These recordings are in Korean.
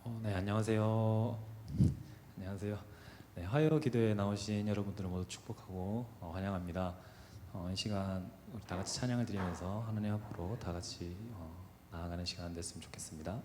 네, 안녕하세요. 안녕하세요. 네, 화요 기도에 나오신 여러분들을 모두 축복하고 환영합니다. 이 시간 우리 다 같이 찬양을 드리면서 하나님 앞으로 다 같이 나아가는 시간 됐으면 좋겠습니다.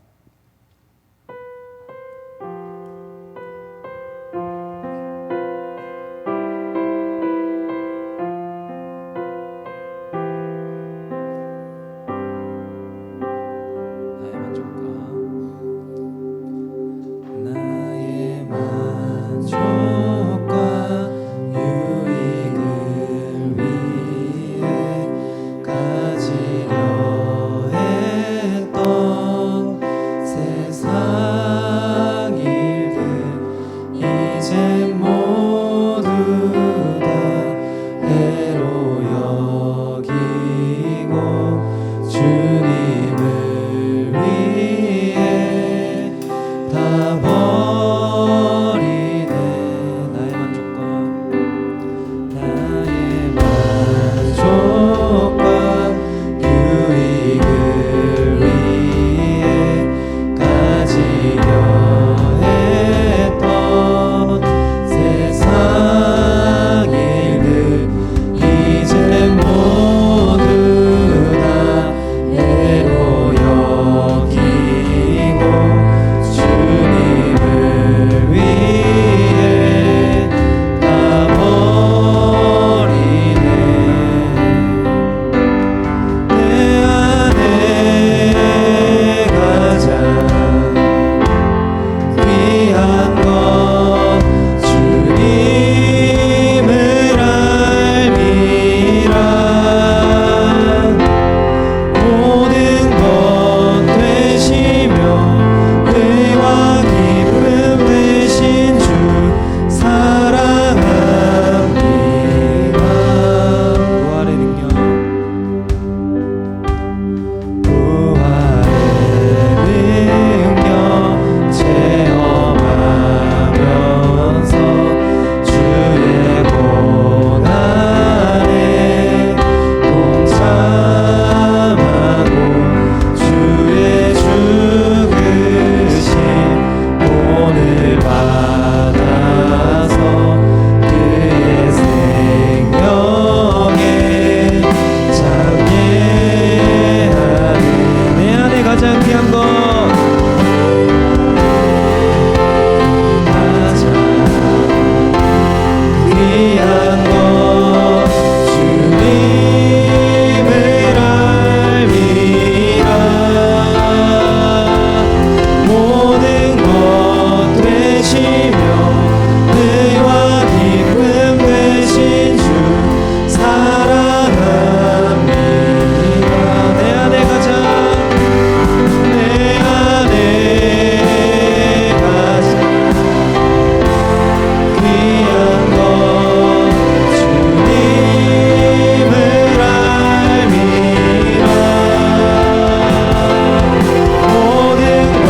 나의 만족과 유익을 위해 가지려 했던 세상 일들 이제 모두 다 해로 여기고 주님을 위해 다 버리네. 나의 만족과 유익을 위해 가지려 했던 세상 일들 이제 모두 다 해로 여기고 주님을 위해 다 버리네. 내 안에 가장 귀한 것 주님을 알미라. 모든 것 되시며 의와 기쁨 되신 주 사랑합니다. 부활의 능력 체험하면서 주의 고난에 동참하고 주의 죽으심 오늘 받아서 그의 생명에 참여하는 내 안에 가장 귀한 것 가장 귀한 것 주님을 알미라. 모든 것 되시며 의와 기쁨 되신 주 사랑합니다. 내 안에 가장 귀한 것 주님을 알미라. 모든 것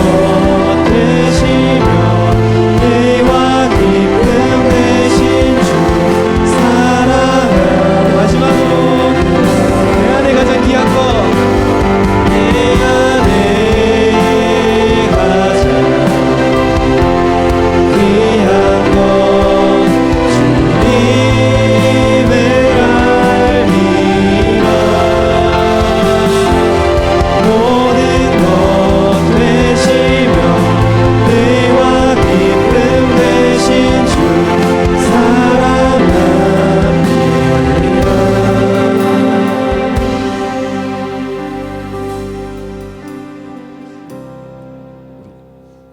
되시며 의와 기쁨 되신 주 사랑하는. 마지막으로 내 안에 가장 귀한 것 내 안에 가장 귀한 것 주님을 알미라. 모든 것 되시며 의와 기쁨 되신 주 사랑합니다.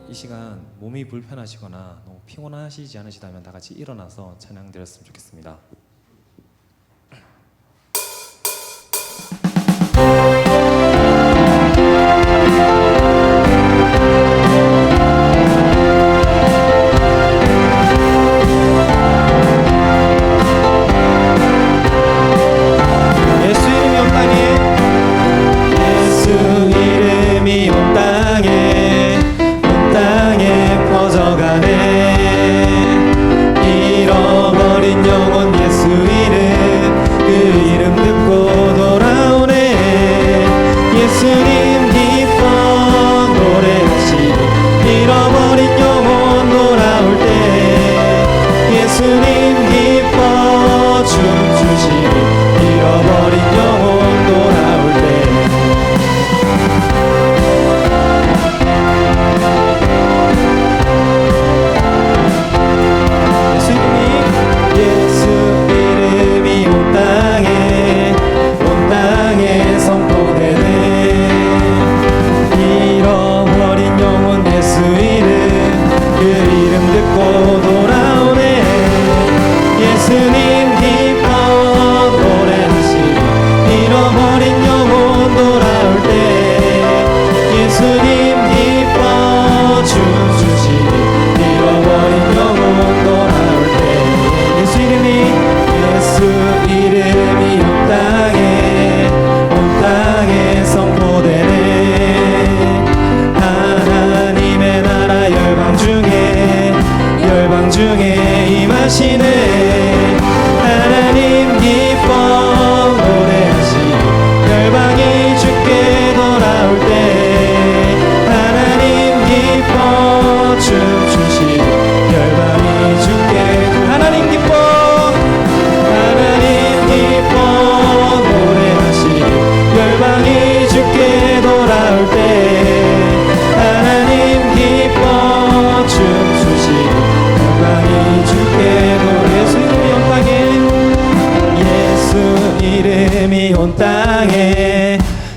이 시간 몸이 불편하시거나 너무 피곤하시지 않으시다면 다 같이 일어나서 찬양 드렸으면 좋겠습니다. 예수 이름이 온 땅에 예수 이름이 온 땅에 퍼져가네. 잃어버린 영혼 예수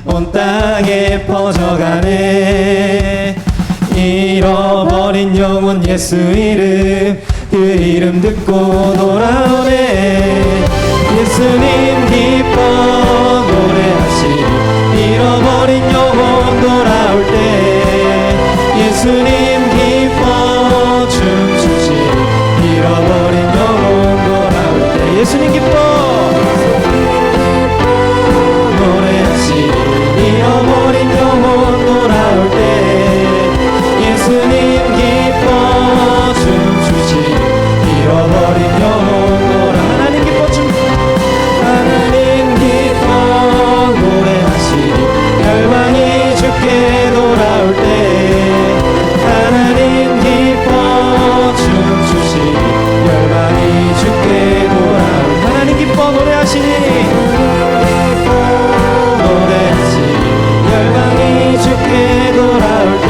온 땅에 퍼져가네. 잃어버린 영혼 예수 이름, 그 이름 듣고 돌아오네. 예수님 기뻐 노래하시리. 잃어버린 영혼 돌아올 때 예수님 기뻐 춤추시리. 잃어버린 영혼 돌아올 때 예수님 기뻐 노래하시리. 잃어버린 영혼 돌아올 때 예수님 기뻐 춤추시리. 잃어버린 영혼 돌아 하나님 기뻐 하나님 기뻐 노래하시리. 열방이 주께 돌아올 때 하나님 기뻐 춤추시리. 열방이 주께 돌아올 때 하나님 기뻐 노래하시니 열방이 주께 돌아올 때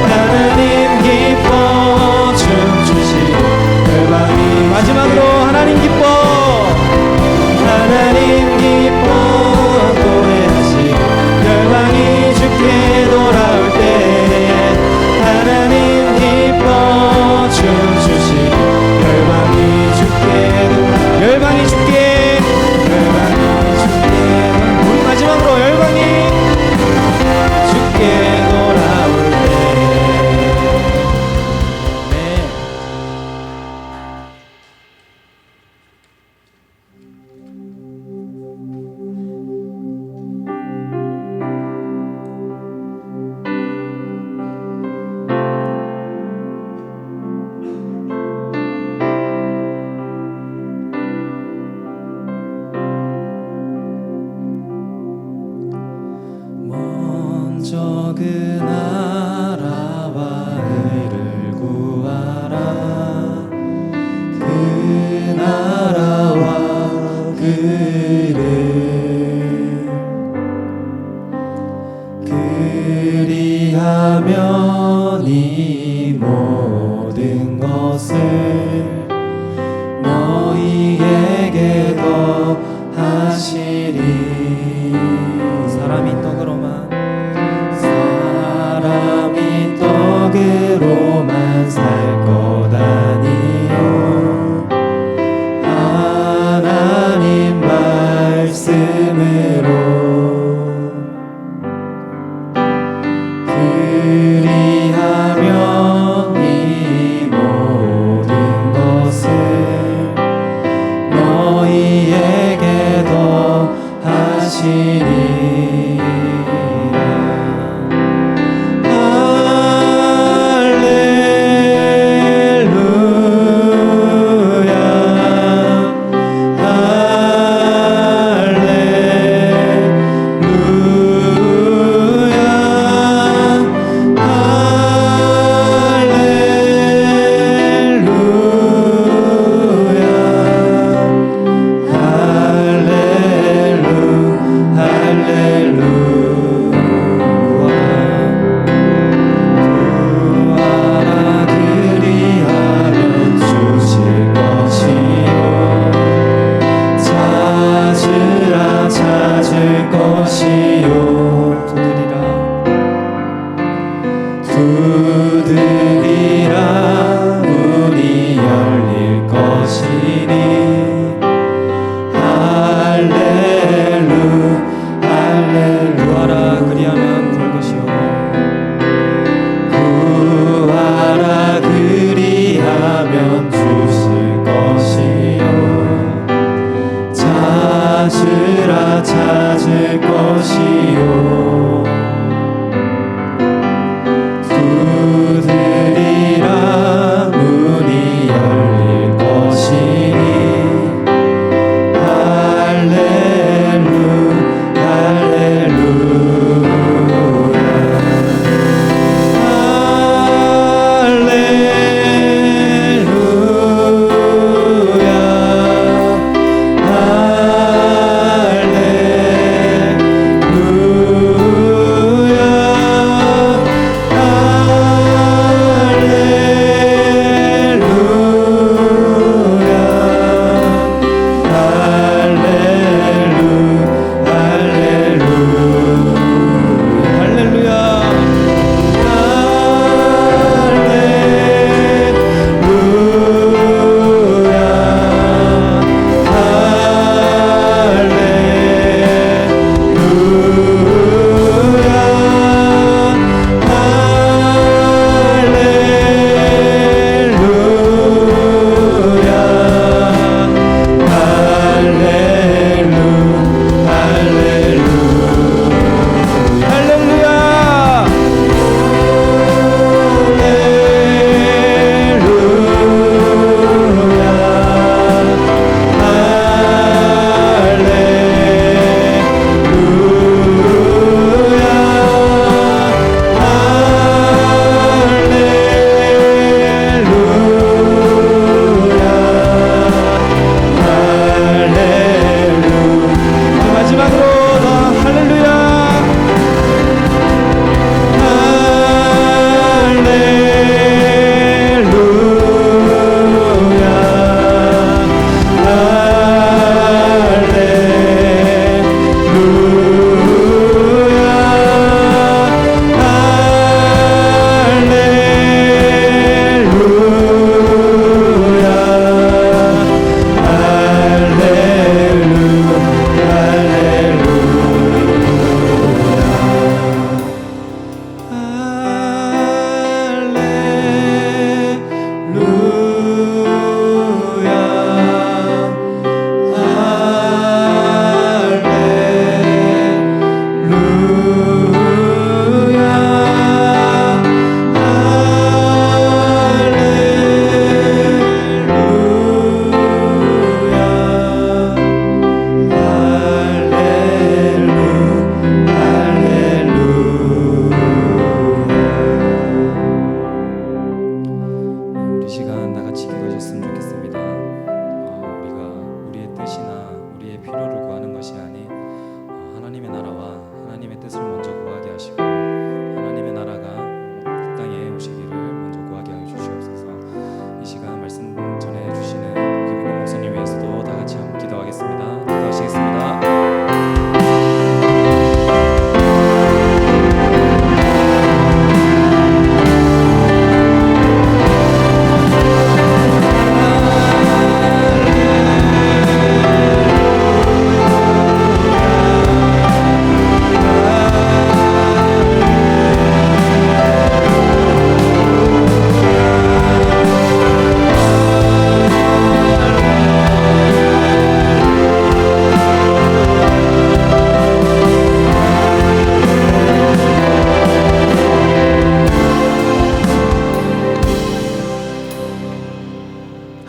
하나님 기뻐 춤추시리. 열방이 마지막으로 하나님 기뻐 노래하시리. 열방이 주께 돌아올 때 하나님 기뻐 춤추시리. 열방이 주께 열방이 주께 우리 마지막으로 열방이 주께 돌아올 때 네. 먼저 그 나라와 의를 구하라. 그 나라와 그 의를 그리하면 이 모든 것을 너희에게 더하시리. 사람이 떡으로만 살 것 아니요 하나님 말씀으로 그리하면 이 모든 것을 너희에게 더하시리. 두드리라 문이 열릴 것이니 할렐루 할렐루야. 그리하면 구할 것이요 구하라 그리하면 주실 것이요 찾으라 찾을 것이요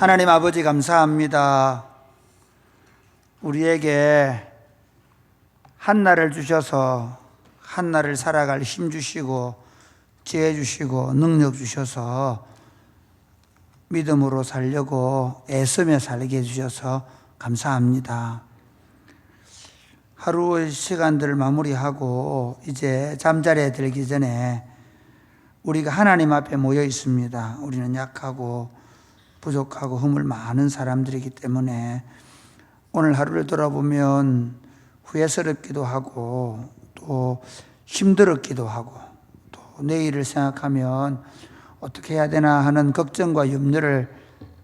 하나님 아버지 감사합니다. 우리에게 한날을 주셔서 한날을 살아갈 힘 주시고 지혜 주시고 능력 주셔서 믿음으로 살려고 애쓰며 살게 해주셔서 감사합니다. 하루의 시간들을 마무리하고 이제 잠자리에 들기 전에 우리가 하나님 앞에 모여 있습니다. 우리는 약하고 부족하고 허물 많은 사람들이기 때문에 오늘 하루를 돌아보면 후회스럽기도 하고 또 힘들었기도 하고 또 내일을 생각하면 어떻게 해야 되나 하는 걱정과 염려를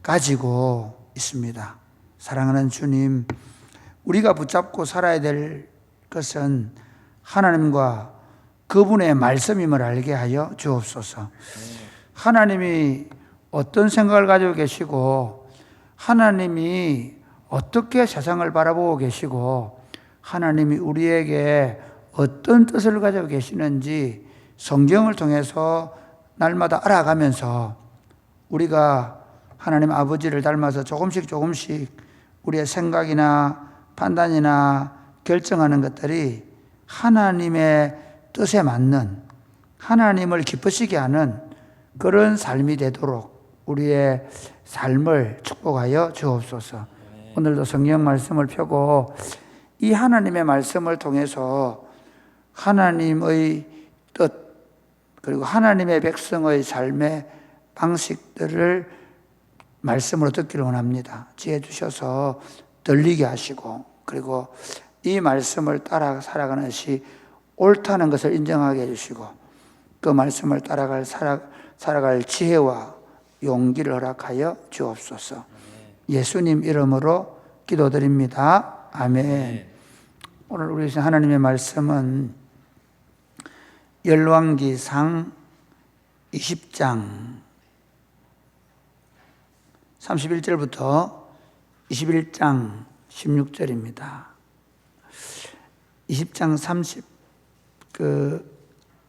가지고 있습니다. 사랑하는 주님, 우리가 붙잡고 살아야 될 것은 하나님과 그분의 말씀임을 알게 하여 주옵소서. 하나님이 어떤 생각을 가지고 계시고 하나님이 어떻게 세상을 바라보고 계시고 하나님이 우리에게 어떤 뜻을 가지고 계시는지 성경을 통해서 날마다 알아가면서 우리가 하나님 아버지를 닮아서 조금씩 우리의 생각이나 판단이나 결정하는 것들이 하나님의 뜻에 맞는 하나님을 기쁘시게 하는 그런 삶이 되도록 우리의 삶을 축복하여 주옵소서. 오늘도 성경 말씀을 펴고 이 하나님의 말씀을 통해서 하나님의 뜻 그리고 하나님의 백성의 삶의 방식들을 말씀으로 듣기를 원합니다. 지혜 주셔서 들리게 하시고 그리고 이 말씀을 따라 살아가는 것이 옳다는 것을 인정하게 해주시고 그 말씀을 따라갈 살아갈 지혜와 용기를 허락하여 주옵소서. 예수님 이름으로 기도드립니다. 아멘. 오늘 우리 하나님의 말씀은 열왕기상 20장 31절부터 21장 16절입니다. 20장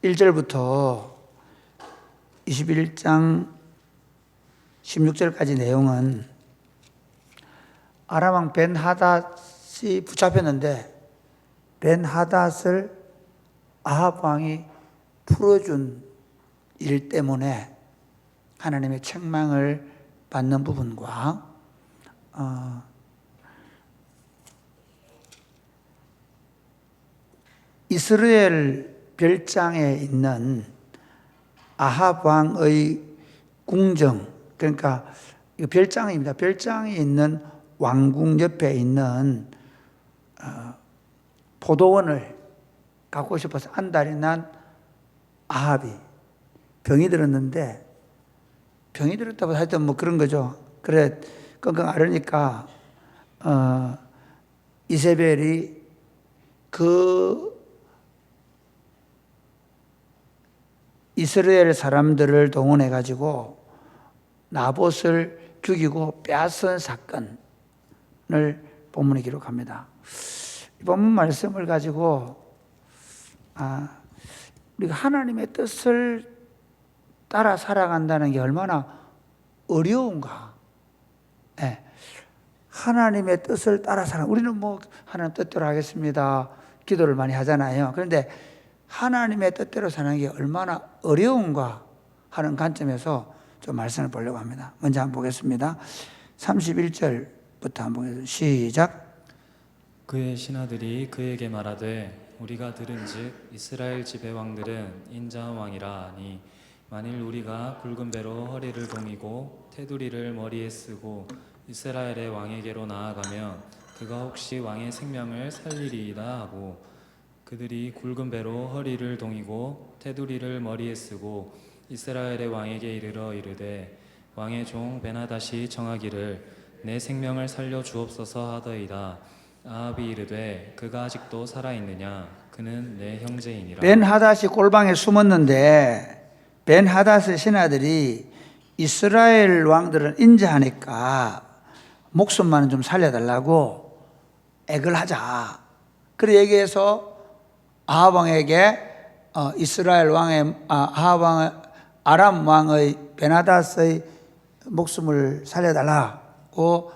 1절부터 21장 16절까지 내용은 아람 왕 벤하닷이 붙잡혔는데 벤하닷을 아합 왕이 풀어준 일 때문에 하나님의 책망을 받는 부분과 이스라엘 별장에 있는 아합 왕의 궁정, 그러니까 별장입니다. 별장에 있는 왕궁 옆에 있는 포도원을 갖고 싶어서 안달이 난 아합이 병이 들었는데 병이 들었다고 하여튼 뭐 그런 거죠. 그래 끙끙 앓으니까 이세벨이 그 이스라엘 사람들을 동원해 가지고 나봇을 죽이고 빼앗은 사건을 본문에 기록합니다. 이 본문 말씀을 가지고 우리가 하나님의 뜻을 따라 살아간다는 게 얼마나 어려운가. 네. 하나님의 뜻을 따라 살아. 우리는 뭐 하나님 뜻대로 하겠습니다. 기도를 많이 하잖아요. 그런데 하나님의 뜻대로 사는 게 얼마나 어려운가 하는 관점에서 좀 말씀을 보려고 합니다. 먼저 한번 보겠습니다. 31절부터 한번 보겠습니다. 시작. 그의 신하들이 그에게 말하되 우리가 들은즉 이스라엘 지배 왕들은 인자한 왕이라 하니 만일 우리가 굵은 배로 허리를 동이고 테두리를 머리에 쓰고 이스라엘의 왕에게로 나아가면 그가 혹시 왕의 생명을 살리리이다 하고 그들이 굵은 배로 허리를 동이고 테두리를 머리에 쓰고 이스라엘의 왕에게 이르러 이르되 왕의 종 벤하닷이 청하기를 내 생명을 살려 주옵소서 하더이다. 아합이 이르되 그가 아직도 살아있느냐 그는 내 형제이니라. 벤하닷이 골방에 숨었는데 벤하닷의 신하들이 이스라엘 왕들은 인자하니까 목숨만은 좀 살려달라고 액을 하자. 그래 얘기해서 아합 왕에게 이스라엘 왕의 아람 왕의 벤하닷의 목숨을 살려달라 하고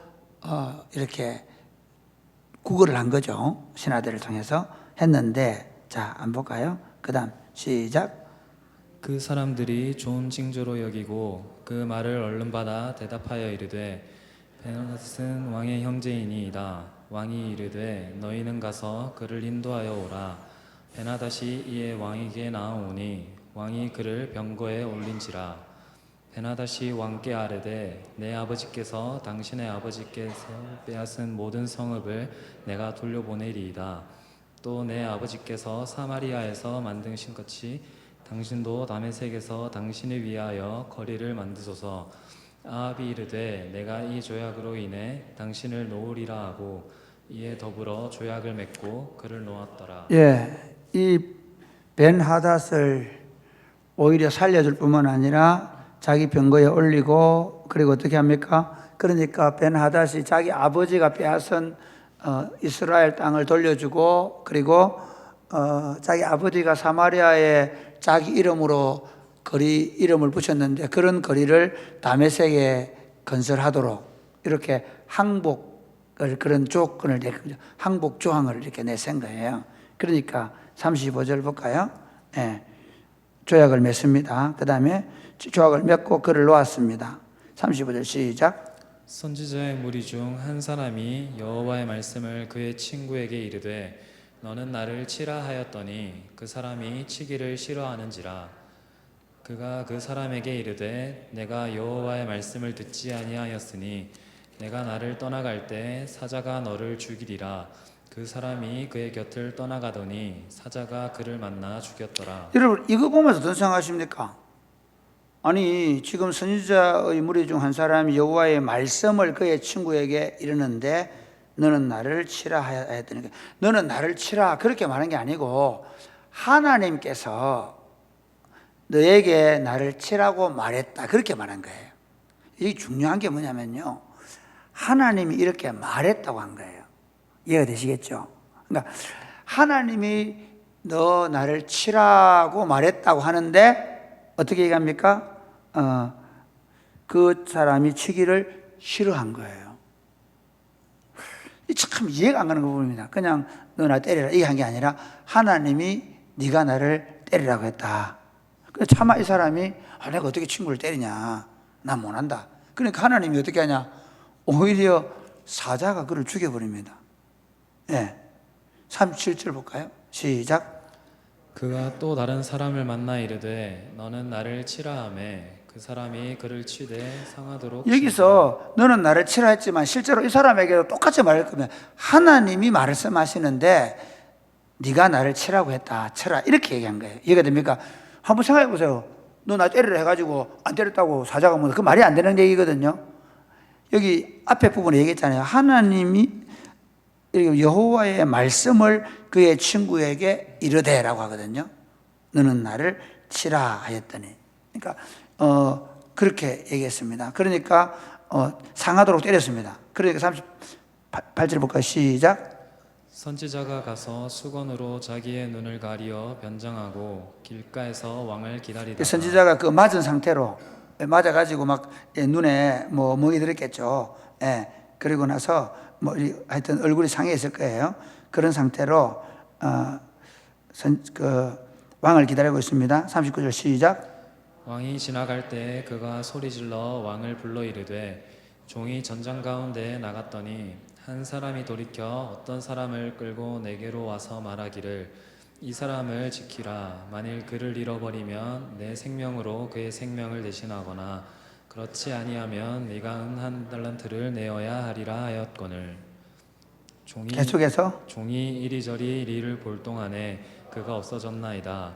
이렇게 구걸을 한 거죠. 신하들을 통해서 했는데, 자, 한번 볼까요? 그 다음 시작. 그 사람들이 좋은 징조로 여기고 그 말을 얼른 받아 대답하여 이르되 베나닷은 왕의 형제이니이다. 왕이 이르되 너희는 가서 그를 인도하여 오라. 베나닷이 이에 왕에게 나아오니 왕이 그를 병거에 올린지라. 베나닷이 왕께 아뢰되 내 아버지께서 당신의 아버지께서 빼앗은 모든 성읍을 내가 돌려보내리이다. 또 내 아버지께서 사마리아에서 만드신 같이 당신도 다메섹에서 당신을 위하여 거리를 만드소서. 아합이 이르되 내가 이 조약으로 인해 당신을 놓으리라 하고 이에 더불어 조약을 맺고 그를 놓았더라. 예, 이 벤하닷을 오히려 살려줄 뿐만 아니라 자기 병거에 올리고, 그리고 어떻게 합니까? 그러니까 벤하닷이 자기 아버지가 빼앗은 이스라엘 땅을 돌려주고, 그리고 자기 아버지가 사마리아에 자기 이름으로 거리 이름을 붙였는데 그런 거리를 다메섹에 건설하도록 이렇게 항복을, 그런 조건을 항복 조항을 이렇게 내센 거예요. 그러니까 35절 볼까요? 예, 조약을 맺습니다. 그 다음에 조약을 맺고 그를 놓았습니다. 35절 시작. 선지자의 무리 중 한 사람이 여호와의 말씀을 그의 친구에게 이르되 너는 나를 치라 하였더니 그 사람이 치기를 싫어하는지라. 그가 그 사람에게 이르되 내가 여호와의 말씀을 듣지 아니하였으니 내가 나를 떠나갈 때 사자가 너를 죽이리라. 그 사람이 그의 곁을 떠나가더니 사자가 그를 만나 죽였더라. 여러분, 이거 보면서 어떤 생각하십니까? 아니, 지금 선지자의 무리 중 한 사람이 여호와의 말씀을 그의 친구에게 이르는데 너는 나를 치라 하였더니, 너는 나를 치라 그렇게 말한 게 아니고 하나님께서 너에게 나를 치라고 말했다 그렇게 말한 거예요. 이게 중요한 게 뭐냐면요, 하나님이 이렇게 말했다고 한 거예요. 이해가 되시겠죠? 그러니까 하나님이 너 나를 치라고 말했다고 하는데 어떻게 얘기합니까? 그 사람이 치기를 싫어한 거예요. 참 이해가 안 가는 거 보입니다. 그냥 너 나 때리라 이게 한 게 아니라 하나님이 네가 나를 때리라고 했다. 차마 이 사람이 내가 어떻게 친구를 때리냐, 난 못한다. 그러니까 하나님이 어떻게 하냐, 오히려 사자가 그를 죽여버립니다. 예, 37절 볼까요? 시작. 그가 또 다른 사람을 만나 이르되 너는 나를 치라 하매 그 사람이 그를 치되 상하도록 여기서 너는 나를 치라 했지만 실제로 이 사람에게도 똑같이 말할 거면 하나님이 말씀하시는데 네가 나를 치라고 했다, 쳐라 이렇게 얘기한 거예요. 이해가 됩니까? 한번 생각해 보세요. 너 나 때리라 해가지고 안 때렸다고 사자가 뭐 그 말이 안 되는 얘기거든요. 여기 앞에 부분에 얘기했잖아요. 하나님이 여호와의 말씀을 그의 친구에게 이르되라고 하거든요. 너는 나를 치라 하였더니, 그러니까 그렇게 얘기했습니다. 그러니까 상하도록 때렸습니다. 그러니까 38절 볼까요? 시작. 선지자가 가서 수건으로 자기의 눈을 가리어 변장하고 길가에서 왕을 기다리다가 선지자가 그 맞은 상태로 맞아가지고 막 눈에 뭐 멍이 들었겠죠. 예. 그리고 나서 뭐 하여튼 얼굴이 상해있을 거예요. 그런 상태로 그 왕을 기다리고 있습니다. 39절 시작. 왕이 지나갈 때 그가 소리질러 왕을 불러 이르되 종이 전장 가운데 나갔더니 한 사람이 돌이켜 어떤 사람을 끌고 내게로 와서 말하기를 이 사람을 지키라. 만일 그를 잃어버리면 내 생명으로 그의 생명을 대신하거나 그렇지 아니하면 네가 은 한 달란트를 내어야 하리라 하였거늘. 계속해서 종이 이리저리 이리를 볼 동안에 그가 없어졌나이다.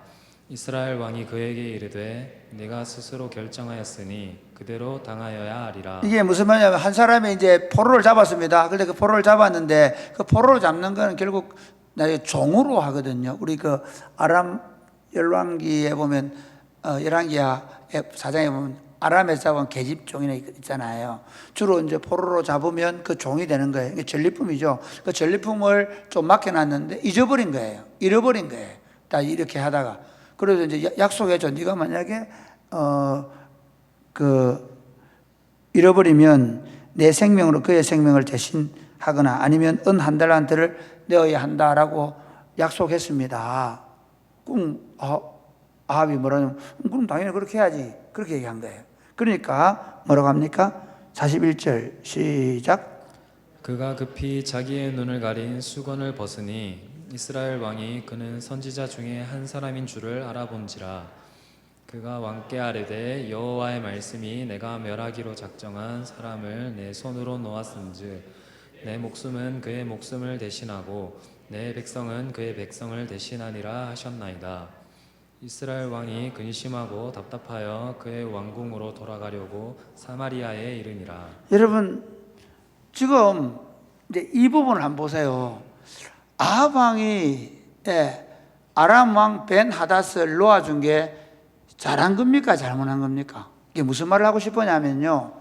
이스라엘 왕이 그에게 이르되 네가 스스로 결정하였으니 그대로 당하여야 하리라. 이게 무슨 말이냐면 한 사람이 이제 포로를 잡았습니다. 그런데 그 포로를 잡았는데 그 포로를 잡는 거는 결국 나중에 종으로 하거든요. 우리 그 아람 열왕기에 보면 열왕기야 4장에 보면 아람에서 잡은 계집종이 있잖아요. 주로 이제 포로로 잡으면 그 종이 되는 거예요. 이게 전리품이죠. 그 전리품을 좀 맡겨놨는데 잊어버린 거예요. 잃어버린 거예요. 다 이렇게 하다가. 그래서 이제 약속해줘. 네가 만약에 잃어버리면 내 생명으로 그의 생명을 대신하거나 아니면 은 한 달란트를 내어야 한다라고 약속했습니다. 그럼 아합이 뭐라냐면 그럼 당연히 그렇게 해야지. 그렇게 얘기한 거예요. 그러니까 뭐라고 합니까? 41절 시작. 그가 급히 자기의 눈을 가린 수건을 벗으니 이스라엘 왕이 그는 선지자 중에 한 사람인 줄을 알아본지라. 그가 왕께 아뢰되 여호와의 말씀이 내가 멸하기로 작정한 사람을 내 손으로 놓았은즉 내 목숨은 그의 목숨을 대신하고 내 백성은 그의 백성을 대신하니라 하셨나이다. 이스라엘 왕이 근심하고 답답하여 그의 왕궁으로 돌아가려고 사마리아에 이르니라. 여러분 지금 이제 이 부분을 한번 보세요. 아합 왕이 아람 왕 벤 하닷을 놓아준 게 잘한 겁니까? 잘못한 겁니까? 이게 무슨 말을 하고 싶으냐면요.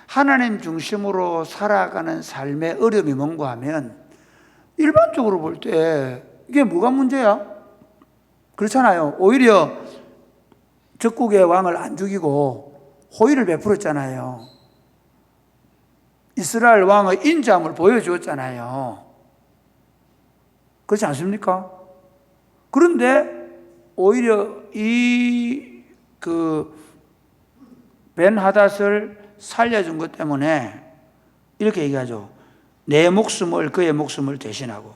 하나님 중심으로 살아가는 삶의 어려움이 뭔가 하면 일반적으로 볼 때 이게 뭐가 문제야? 그렇잖아요. 오히려 적국의 왕을 안 죽이고 호의를 베풀었잖아요. 이스라엘 왕의 인자함을 보여주었잖아요. 그렇지 않습니까? 그런데 오히려 벤 하닷을 살려준 것 때문에 이렇게 얘기하죠. 내 목숨을 그의 목숨을 대신하고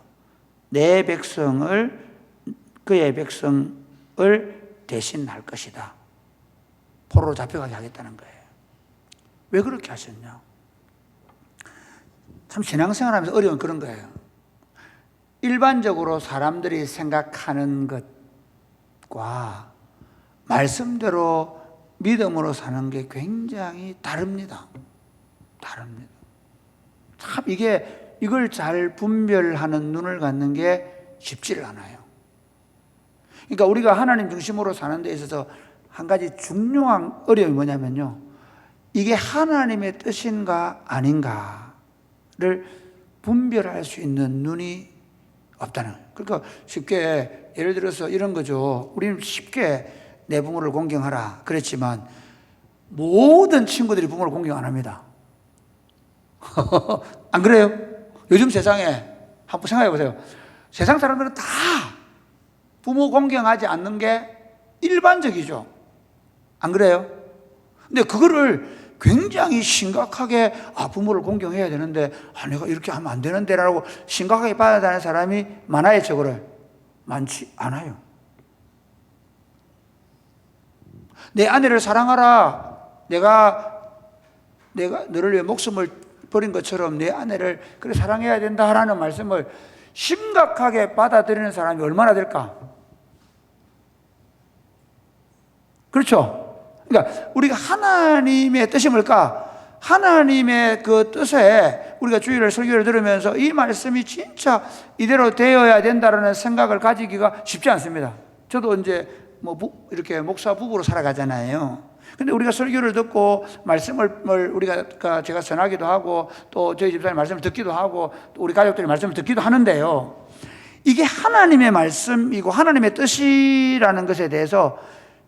내 백성을 그의 백성을 대신할 것이다. 포로로 잡혀가게 하겠다는 거예요. 왜 그렇게 하셨냐? 참 신앙생활하면서 어려운 그런 거예요. 일반적으로 사람들이 생각하는 것과 말씀대로 믿음으로 사는 게 굉장히 다릅니다. 다릅니다. 참 이걸 잘 분별하는 눈을 갖는 게 쉽지를 않아요. 그러니까 우리가 하나님 중심으로 사는 데 있어서 한 가지 중요한 어려움이 뭐냐면요. 이게 하나님의 뜻인가 아닌가를 분별할 수 있는 눈이 없다는 거예요. 그러니까 쉽게 예를 들어서 이런 거죠. 우리는 쉽게 내 부모를 공경하라 그랬지만 모든 친구들이 부모를 공경 안 합니다. 안 그래요? 요즘 세상에 한번 생각해 보세요. 세상 사람들은 다 부모 공경하지 않는 게 일반적이죠. 안 그래요? 근데 그거를 굉장히 심각하게 부모를 공경해야 되는데 내가 이렇게 하면 안 되는데 라고 심각하게 받아들이는 사람이 많아요, 적어를? 많지 않아요. 내 아내를 사랑하라. 내가 너를 위해 목숨을 버린 것처럼 내 아내를 그래 사랑해야 된다 하라는 말씀을 심각하게 받아들이는 사람이 얼마나 될까? 그렇죠? 그러니까 우리가 하나님의 뜻이 뭘까? 하나님의 그 뜻에 우리가 주일을 설교를 들으면서 이 말씀이 진짜 이대로 되어야 된다라는 생각을 가지기가 쉽지 않습니다. 저도 이제 이렇게 목사 부부로 살아가잖아요. 근데 우리가 설교를 듣고 말씀을 제가 전하기도 하고 또 저희 집사님 말씀을 듣기도 하고 또 우리 가족들이 말씀을 듣기도 하는데요. 이게 하나님의 말씀이고 하나님의 뜻이라는 것에 대해서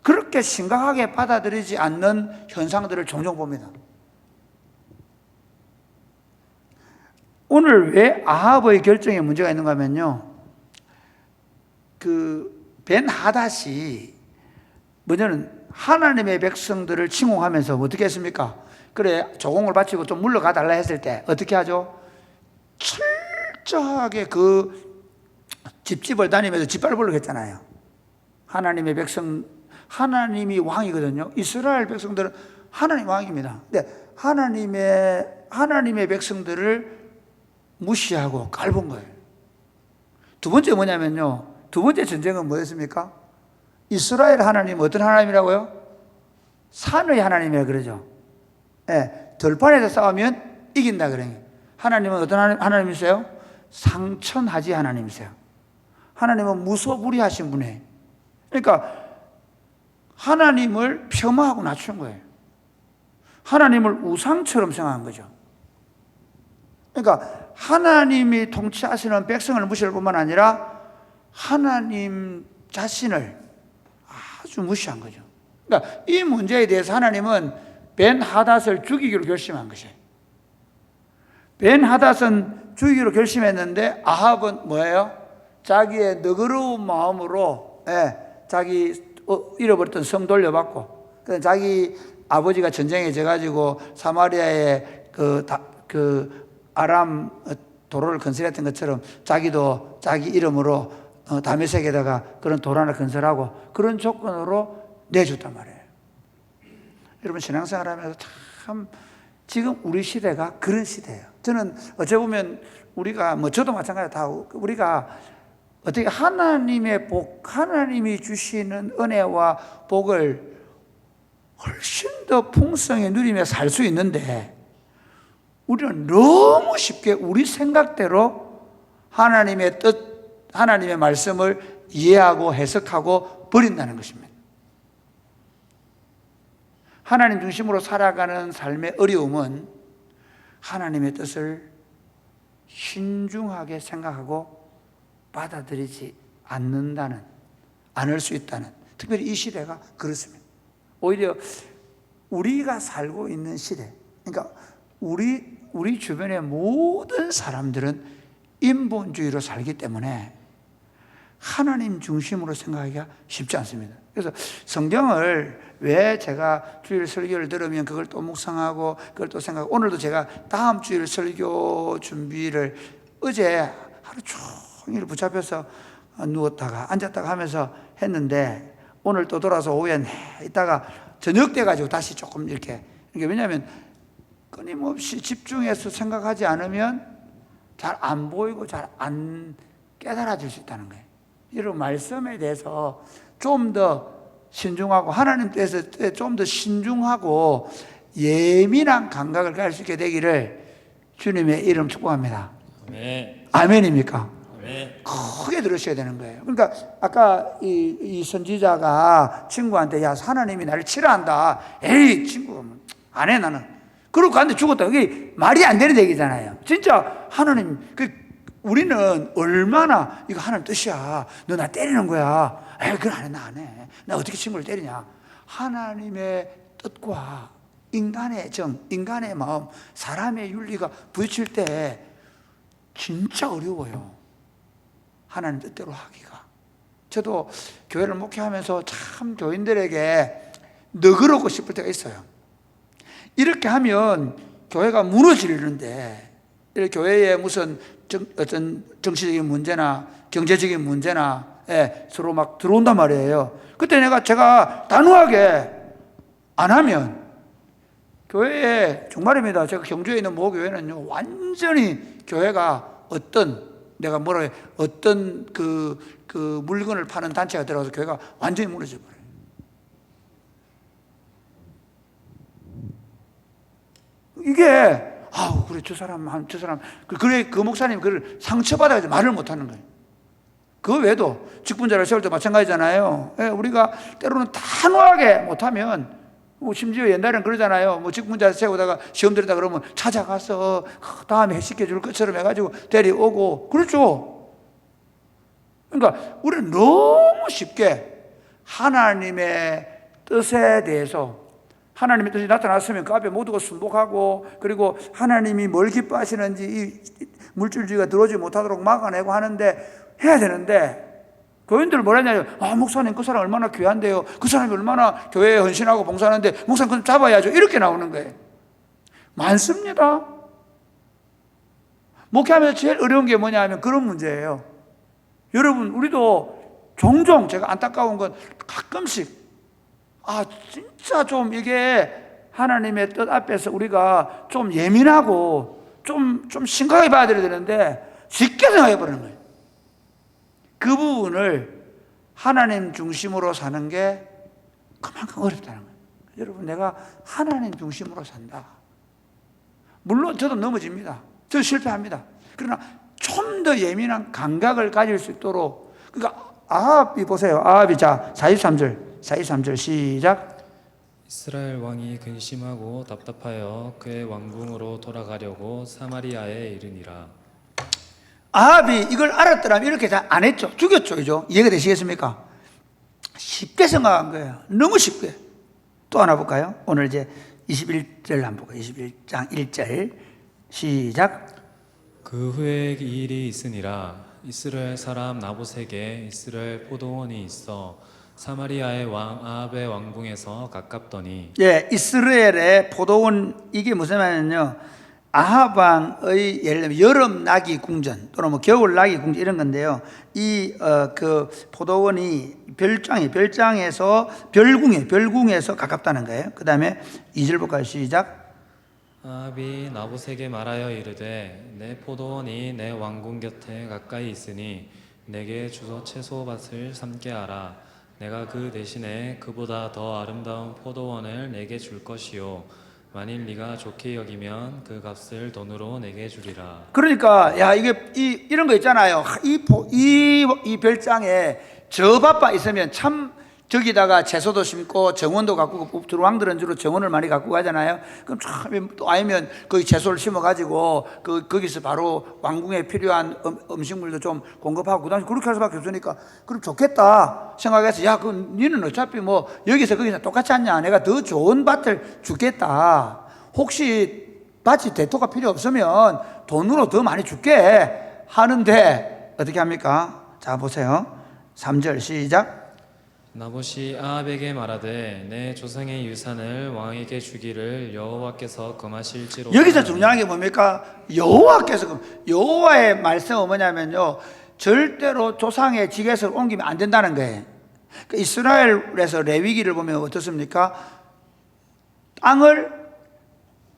그렇게 심각하게 받아들이지 않는 현상들을 종종 봅니다. 오늘 왜 아합의 결정에 문제가 있는가 하면요. 벤 하닷이 먼저는 하나님의 백성들을 침공하면서 어떻게 했습니까? 그래, 조공을 바치고 좀 물러가 달라 했을 때 어떻게 하죠? 철저하게 그 집집을 다니면서 짓밟으려고 했잖아요. 하나님의 백성, 하나님이 왕이거든요. 이스라엘 백성들은 하나님 왕입니다. 근데 하나님의 백성들을 무시하고 깔본 거예요. 두 번째 뭐냐면요. 두 번째 전쟁은 뭐였습니까? 이스라엘 하나님 어떤 하나님이라고요? 산의 하나님이라 그러죠. 들판에서 싸우면 이긴다 그래요. 하나님은 어떤 하나님이세요? 상천하지 하나님이세요. 하나님은 무소불위하신 분이에요. 그러니까 하나님을 폄하하고 낮춘 거예요. 하나님을 우상처럼 생각한 거죠. 그러니까 하나님이 통치하시는 백성을 무시할 뿐만 아니라 하나님 자신을 아주 무시한 거죠. 그러니까 이 문제에 대해서 하나님은 벤 하닷을 죽이기로 결심한 것이에요. 벤하닷은 죽이기로 결심했는데 아합은 뭐예요? 자기의 너그러운 마음으로 자기 잃어버렸던 성 돌려받고, 자기 아버지가 전쟁에 져가지고 사마리아에 그 아람 도로를 건설했던 것처럼 자기도 자기 이름으로 다메섹에다가 그런 도로 하나 건설하고 그런 조건으로 내줬단 말이에요. 여러분, 신앙생활 하면서 참 지금 우리 시대가 그런 시대예요. 저는 어찌 보면 우리가 저도 마찬가지로 다 우리가 어떻게 하나님의 복, 하나님이 주시는 은혜와 복을 훨씬 더 풍성히 누리며 살 수 있는데, 우리는 너무 쉽게 우리 생각대로 하나님의 뜻, 하나님의 말씀을 이해하고 해석하고 버린다는 것입니다. 하나님 중심으로 살아가는 삶의 어려움은 하나님의 뜻을 신중하게 생각하고 받아들이지 않을 수 있다는, 특별히 이 시대가 그렇습니다. 오히려 우리가 살고 있는 시대, 그러니까 우리 주변의 모든 사람들은 인본주의로 살기 때문에 하나님 중심으로 생각하기가 쉽지 않습니다. 그래서 성경을 왜 제가 주일 설교를 들으면 그걸 또 묵상하고 그걸 또 생각하고, 오늘도 제가 다음 주일 설교 준비를 어제 하루 종일 붙잡혀서 누웠다가 앉았다가 하면서 했는데, 오늘 또 돌아서 오후에 있다가 저녁 때 가지고 다시 조금 이렇게, 왜냐하면 끊임없이 집중해서 생각하지 않으면 잘 안 보이고 잘 안 깨달아질 수 있다는 거예요. 여러분, 말씀에 대해서 좀 더 신중하고 하나님 뜻에 좀 더 신중하고 예민한 감각을 가질 수 있게 되기를 주님의 이름 축복합니다. 아멘. 아멘입니까? 아멘. 크게 들으셔야 되는 거예요. 그러니까 아까 이 선지자가 친구한테, 야, 하나님이 나를 치라 한다. 에이, 친구가 안 해, 나는. 그러고 갔는데 죽었다. 그게 말이 안 되는 얘기잖아요. 진짜 하나님, 우리는 얼마나 이거 하나님 뜻이야. 너 나 때리는 거야. 에이, 그건 안 해, 나 안 해. 나 어떻게 친구를 때리냐. 하나님의 뜻과 인간의 정, 인간의 마음, 사람의 윤리가 부딪힐 때 진짜 어려워요. 하나님 뜻대로 하기가. 저도 교회를 목회하면서 참 교인들에게 너그럽고 싶을 때가 있어요. 이렇게 하면 교회가 무너지는데, 이렇게 교회에 무슨 어떤 정치적인 문제나 경제적인 문제나 서로 막 들어온단 말이에요. 그때 제가 단호하게 안 하면, 교회에 정말입니다. 제가 경주에 있는 모 교회는요, 완전히 교회가 내가 뭐라 해, 어떤 그 물건을 파는 단체가 들어가서 교회가 완전히 무너져 버려요. 이게, 그래, 저 사람, 그래, 그 목사님 그걸 상처받아가지고 말을 못 하는 거예요. 그 외에도 직분자를 세울 때 마찬가지잖아요. 우리가 때로는 단호하게 못하면, 심지어 옛날에는 그러잖아요. 직분자 세우다가 시험 들었다 그러면 찾아가서 다음에 회식해 줄 것처럼 해가지고 데려오고, 그렇죠. 그러니까 우리는 너무 쉽게 하나님의 뜻에 대해서, 하나님의 뜻이 나타났으면 그 앞에 모두가 순복하고, 그리고 하나님이 뭘 기뻐하시는지 이 물질주의가 들어오지 못하도록 막아내고 하는데, 해야 되는데, 교인들 뭐라 했냐면, 목사님 그 사람 얼마나 귀한데요, 그 사람이 얼마나 교회에 헌신하고 봉사하는데 목사님 그럼 잡아야죠, 이렇게 나오는 거예요. 많습니다. 목회하면서 제일 어려운 게 뭐냐 하면 그런 문제예요. 여러분, 우리도 종종, 제가 안타까운 건 가끔씩 진짜 좀 이게 하나님의 뜻 앞에서 우리가 좀 예민하고 좀 심각하게 봐야 되는데 쉽게 생각해 버리는 거예요. 그 부분을 하나님 중심으로 사는 게 그만큼 어렵다는 거예요. 여러분, 내가 하나님 중심으로 산다. 물론 저도 넘어집니다. 저도 실패합니다. 그러나 좀 더 예민한 감각을 가질 수 있도록, 그러니까 아합이 보세요. 아합이, 자, 43절 시작. 이스라엘 왕이 근심하고 답답하여 그의 왕궁으로 돌아가려고 사마리아에 이르니라. 아합이 이걸 알았더라면 이렇게 잘 안 했죠. 죽였죠. 그죠? 이해가 되시겠습니까? 쉽게 생각한 거예요. 너무 쉽게. 또 하나 볼까요? 오늘 이제 21절 한번 볼까요? 21장 1절 시작. 그 후에 이 일이 있으니라. 이스라엘 사람 나봇에게 이스라엘 포도원이 있어 사마리아의 왕 아합의 왕궁에서 가깝더니. 예, 이스라엘의 포도원 이게 무슨 말이냐면요. 아합 왕의 예를 들면 여름 나기 궁전 또는 뭐 겨울 나기 궁전 이런 건데요. 그 포도원이 별장에서 별궁에서 가깝다는 거예요. 그다음에 2절 볼까요? 시작. 아합이 나봇에게 말하여 이르되 내 포도원이 내 왕궁 곁에 가까이 있으니 내게 주서 채소밭을 삼게 하라. 내가 그 대신에 그보다 더 아름다운 포도원을 내게 줄 것이요 만일 네가 좋게 여기면 그 값을 돈으로 내게 주리라. 그러니까 야 이게 이런 거 있잖아요. 이 별장에 저 밭바 있으면 참 저기다가 채소도 심고 정원도 가꾸고 왕들은 주로 정원을 많이 갖고 가잖아요. 그럼 참 또 아니면 거기 채소를 심어 가지고 거기서 바로 왕궁에 필요한 음식물도 좀 공급하고 그다음에 그렇게 할 수밖에 없으니까 그럼 좋겠다 생각해서 야 그 니는 어차피 뭐 여기서 거기서 똑같지 않냐, 내가 더 좋은 밭을 주겠다. 혹시 밭이 대토가 필요 없으면 돈으로 더 많이 줄게 하는데 어떻게 합니까? 자 보세요. 3절 시작. 나봇이 아합에게 말하되 내 조상의 유산을 왕에게 주기를 여호와께서 금하실지로다. 여기서 중요한 게 뭡니까? 여호와께서, 여호와의 말씀은 뭐냐면요, 절대로 조상의 지계에서 옮기면 안 된다는 거예요. 그러니까 이스라엘에서 레위기를 보면 어떻습니까? 땅을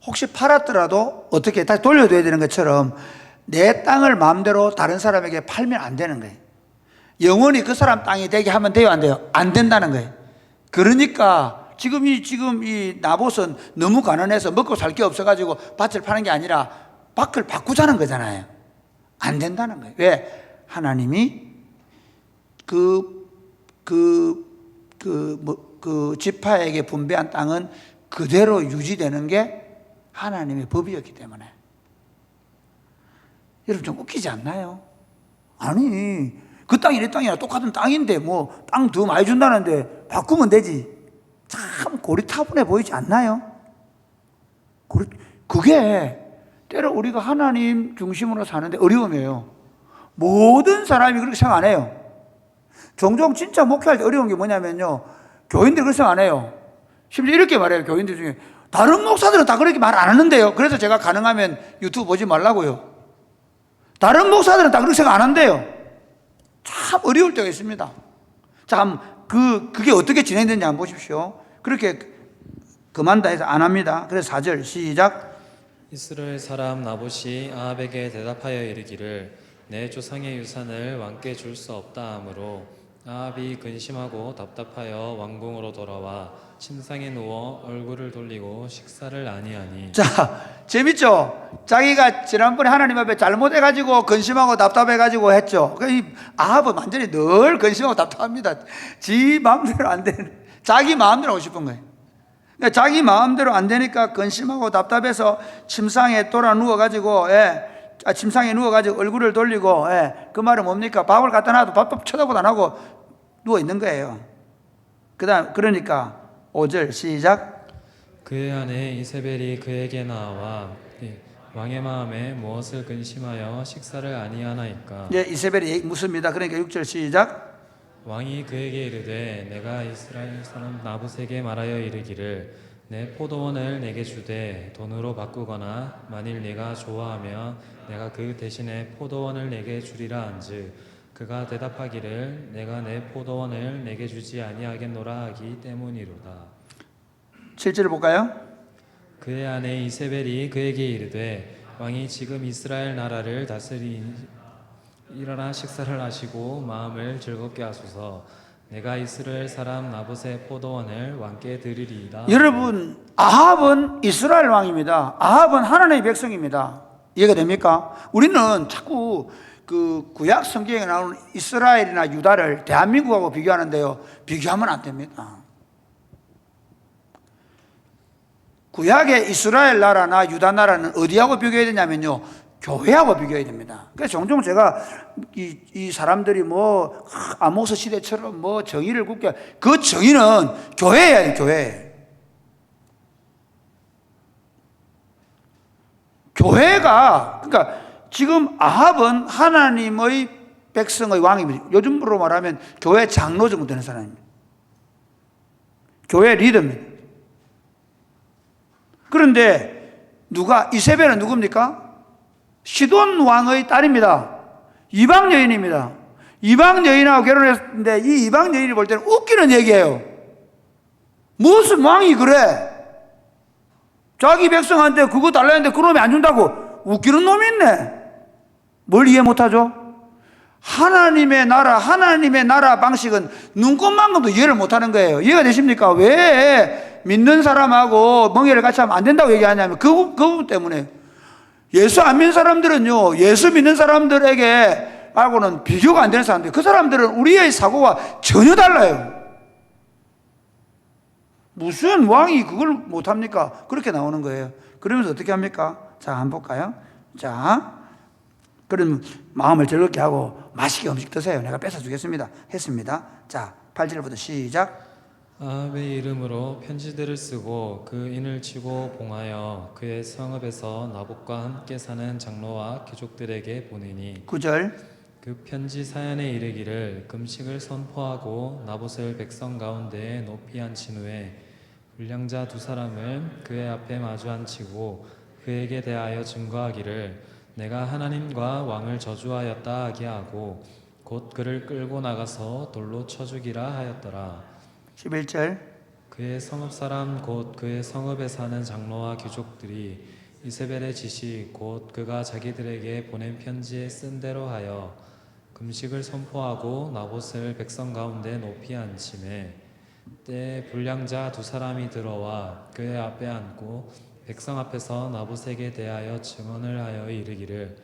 혹시 팔았더라도 어떻게 다시 돌려줘야 되는 것처럼 내 땅을 마음대로 다른 사람에게 팔면 안 되는 거예요. 영원히 그 사람 땅이 되게 하면 돼요, 안 돼요? 안 된다는 거예요. 그러니까 지금 이 나봇은 너무 가난해서 먹고 살 게 없어가지고 밭을 파는 게 아니라 밭을 바꾸자는 거잖아요. 안 된다는 거예요. 왜? 하나님이 그 지파에게 분배한 땅은 그대로 유지되는 게 하나님의 법이었기 때문에. 여러분 좀 웃기지 않나요? 아니, 그 땅이 내 땅이랑 똑같은 땅인데 뭐 땅 더 많이 준다는데 바꾸면 되지. 참 고리타분해 보이지 않나요? 그게 때로 우리가 하나님 중심으로 사는데 어려움이에요. 모든 사람이 그렇게 생각 안 해요. 종종 진짜 목회할 때 어려운 게 뭐냐면요, 교인들 그렇게 생각 안 해요. 심지어 이렇게 말해요. 교인들 중에 다른 목사들은 다 그렇게 말 안 하는데요. 그래서 제가 가능하면 유튜브 보지 말라고요. 다른 목사들은 다 그렇게 생각 안 한대요. 참 어려울 때가 있습니다. 자, 그게 어떻게 진행되는지 한번 보십시오. 그렇게 그만다 해서 안 합니다. 그래서 4절 시작. 이스라엘 사람 나봇이 아합에게 대답하여 이르기를 내 조상의 유산을 왕께 줄 수 없다 하므로 아합이 근심하고 답답하여 왕궁으로 돌아와 침상에 누워 얼굴을 돌리고 식사를 아니하니. 자, 재밌죠? 자기가 지난번에 하나님 앞에 잘못해가지고 근심하고 답답해가지고 했죠. 아합은 완전히 늘 근심하고 답답합니다. 지 마음대로 안 되는, 자기 마음대로 하고 싶은 거예요. 그러니까 자기 마음대로 안 되니까 근심하고 답답해서 침상에 돌아 누워가지고, 침상에 누워가지고 얼굴을 돌리고, 그 말은 뭡니까? 밥을 갖다 놔도 밥도 쳐다보도 안 하고 누워 있는 거예요. 그러니까 5절 시작. 그의 아내 이세벨이 그에게 나와 왕의 마음에 무엇을 근심하여 식사를 아니하나이까. 이세벨이 묻습니다. 그러니까 6절 시작. 왕이 그에게 이르되 내가 이스라엘 사람 나봇에게 말하여 이르기를 내 포도원을 내게 주되 돈으로 바꾸거나 만일 네가 좋아하면 내가 그 대신에 포도원을 내게 주리라 한즉 그가 대답하기를 내가 내 포도원을 내게 주지 아니하겠노라 하기 때문이로다. 7절 볼까요? 그의 아내 이세벨이 그에게 이르되 왕이 지금 이스라엘 나라를 다스리니 일어나 식사를 하시고 마음을 즐겁게 하소서. 내가 이스라엘 사람 나봇의 포도원을 왕께 드리리이다. 여러분, 아합은 이스라엘 왕입니다. 아합은 하나님의 백성입니다. 이해가 됩니까? 우리는 자꾸 그 구약 성경에 나오는 이스라엘이나 유다를 대한민국하고 비교하는데요, 비교하면 안 됩니다. 구약의 이스라엘 나라나 유다 나라는 어디하고 비교해야 되냐면요, 교회하고 비교해야 됩니다. 그래서 종종 제가 이 사람들이 뭐 아모스 시대처럼 뭐 정의를 굽게, 그 정의는 교회예요, 교회. 교회가, 그러니까 지금 아합은 하나님의 백성의 왕입니다. 요즘으로 말하면 교회 장로 정도 되는 사람입니다. 교회 리더입니다. 그런데 이세벨은 누굽니까? 시돈 왕의 딸입니다. 이방 여인입니다. 이방 여인하고 결혼했는데 이 이방 여인이 볼 때는 웃기는 얘기예요. 무슨 왕이 그래? 자기 백성한테 그거 달라는데 그놈이 안 준다고 웃기는 놈이 있네. 뭘 이해 못하죠? 하나님의 나라 방식은 눈꽃만큼도 이해를 못하는 거예요. 이해가 되십니까? 왜 믿는 사람하고 멍해를 같이 하면 안 된다고 얘기하냐면 그 부분 때문에. 예수 안 믿는 사람들은요, 예수 믿는 사람들에게 하고는 비교가 안 되는 사람들. 그 사람들은 우리의 사고가 전혀 달라요. 무슨 왕이 그걸 못합니까? 그렇게 나오는 거예요. 그러면서 어떻게 합니까? 자, 한번 볼까요? 자, 그럼 마음을 즐겁게 하고 맛있게 음식 드세요. 내가 뺏어주겠습니다. 했습니다. 자, 8절부터 시작. 아합의 이름으로 편지들을 쓰고 그 인을 치고 봉하여 그의 성읍에서 나봇과 함께 사는 장로와 귀족들에게 보내니 9절. 그 편지 사연에 이르기를 금식을 선포하고 나봇을 백성 가운데에 높이 앉힌 후에 불량자 두 사람을 그의 앞에 마주 앉히고 그에게 대하여 증거하기를 내가 하나님과 왕을 저주하였다 하게 하고 곧 그를 끌고 나가서 돌로 쳐 죽이라 하였더라. 11절. 그의 성읍 사람 곧 그의 성읍에 사는 장로와 귀족들이 이세벨의 지시 곧 그가 자기들에게 보낸 편지에 쓴 대로 하여 금식을 선포하고 나봇을 백성 가운데 높이 앉히매 때에 불량자 두 사람이 들어와 그의 앞에 앉고 백성 앞에서 나봇에게 대하여 증언을 하여 이르기를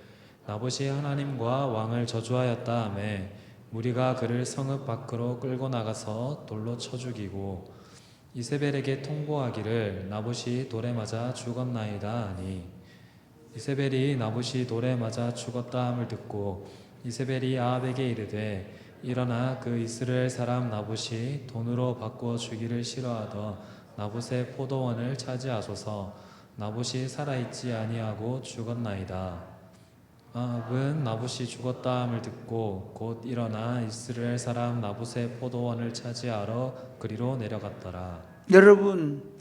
나봇이 하나님과 왕을 저주하였다 하매 무리가 그를 성읍 밖으로 끌고 나가서 돌로 쳐 죽이고 이세벨에게 통보하기를 나봇이 돌에 맞아 죽었나이다 하니 이세벨이 나봇이 돌에 맞아 죽었다 함을 듣고 이세벨이 아합에게 이르되 일어나 그 이스라엘 사람 나봇이 돈으로 바꾸어 주기를 싫어하던 나봇의 포도원을 차지하소서. 나봇이 살아있지 아니하고 죽었나이다. 아합은 나봇이 죽었다 함을 듣고 곧 일어나 이스라엘 사람 나봇의 포도원을 차지하러 그리로 내려갔더라. 여러분,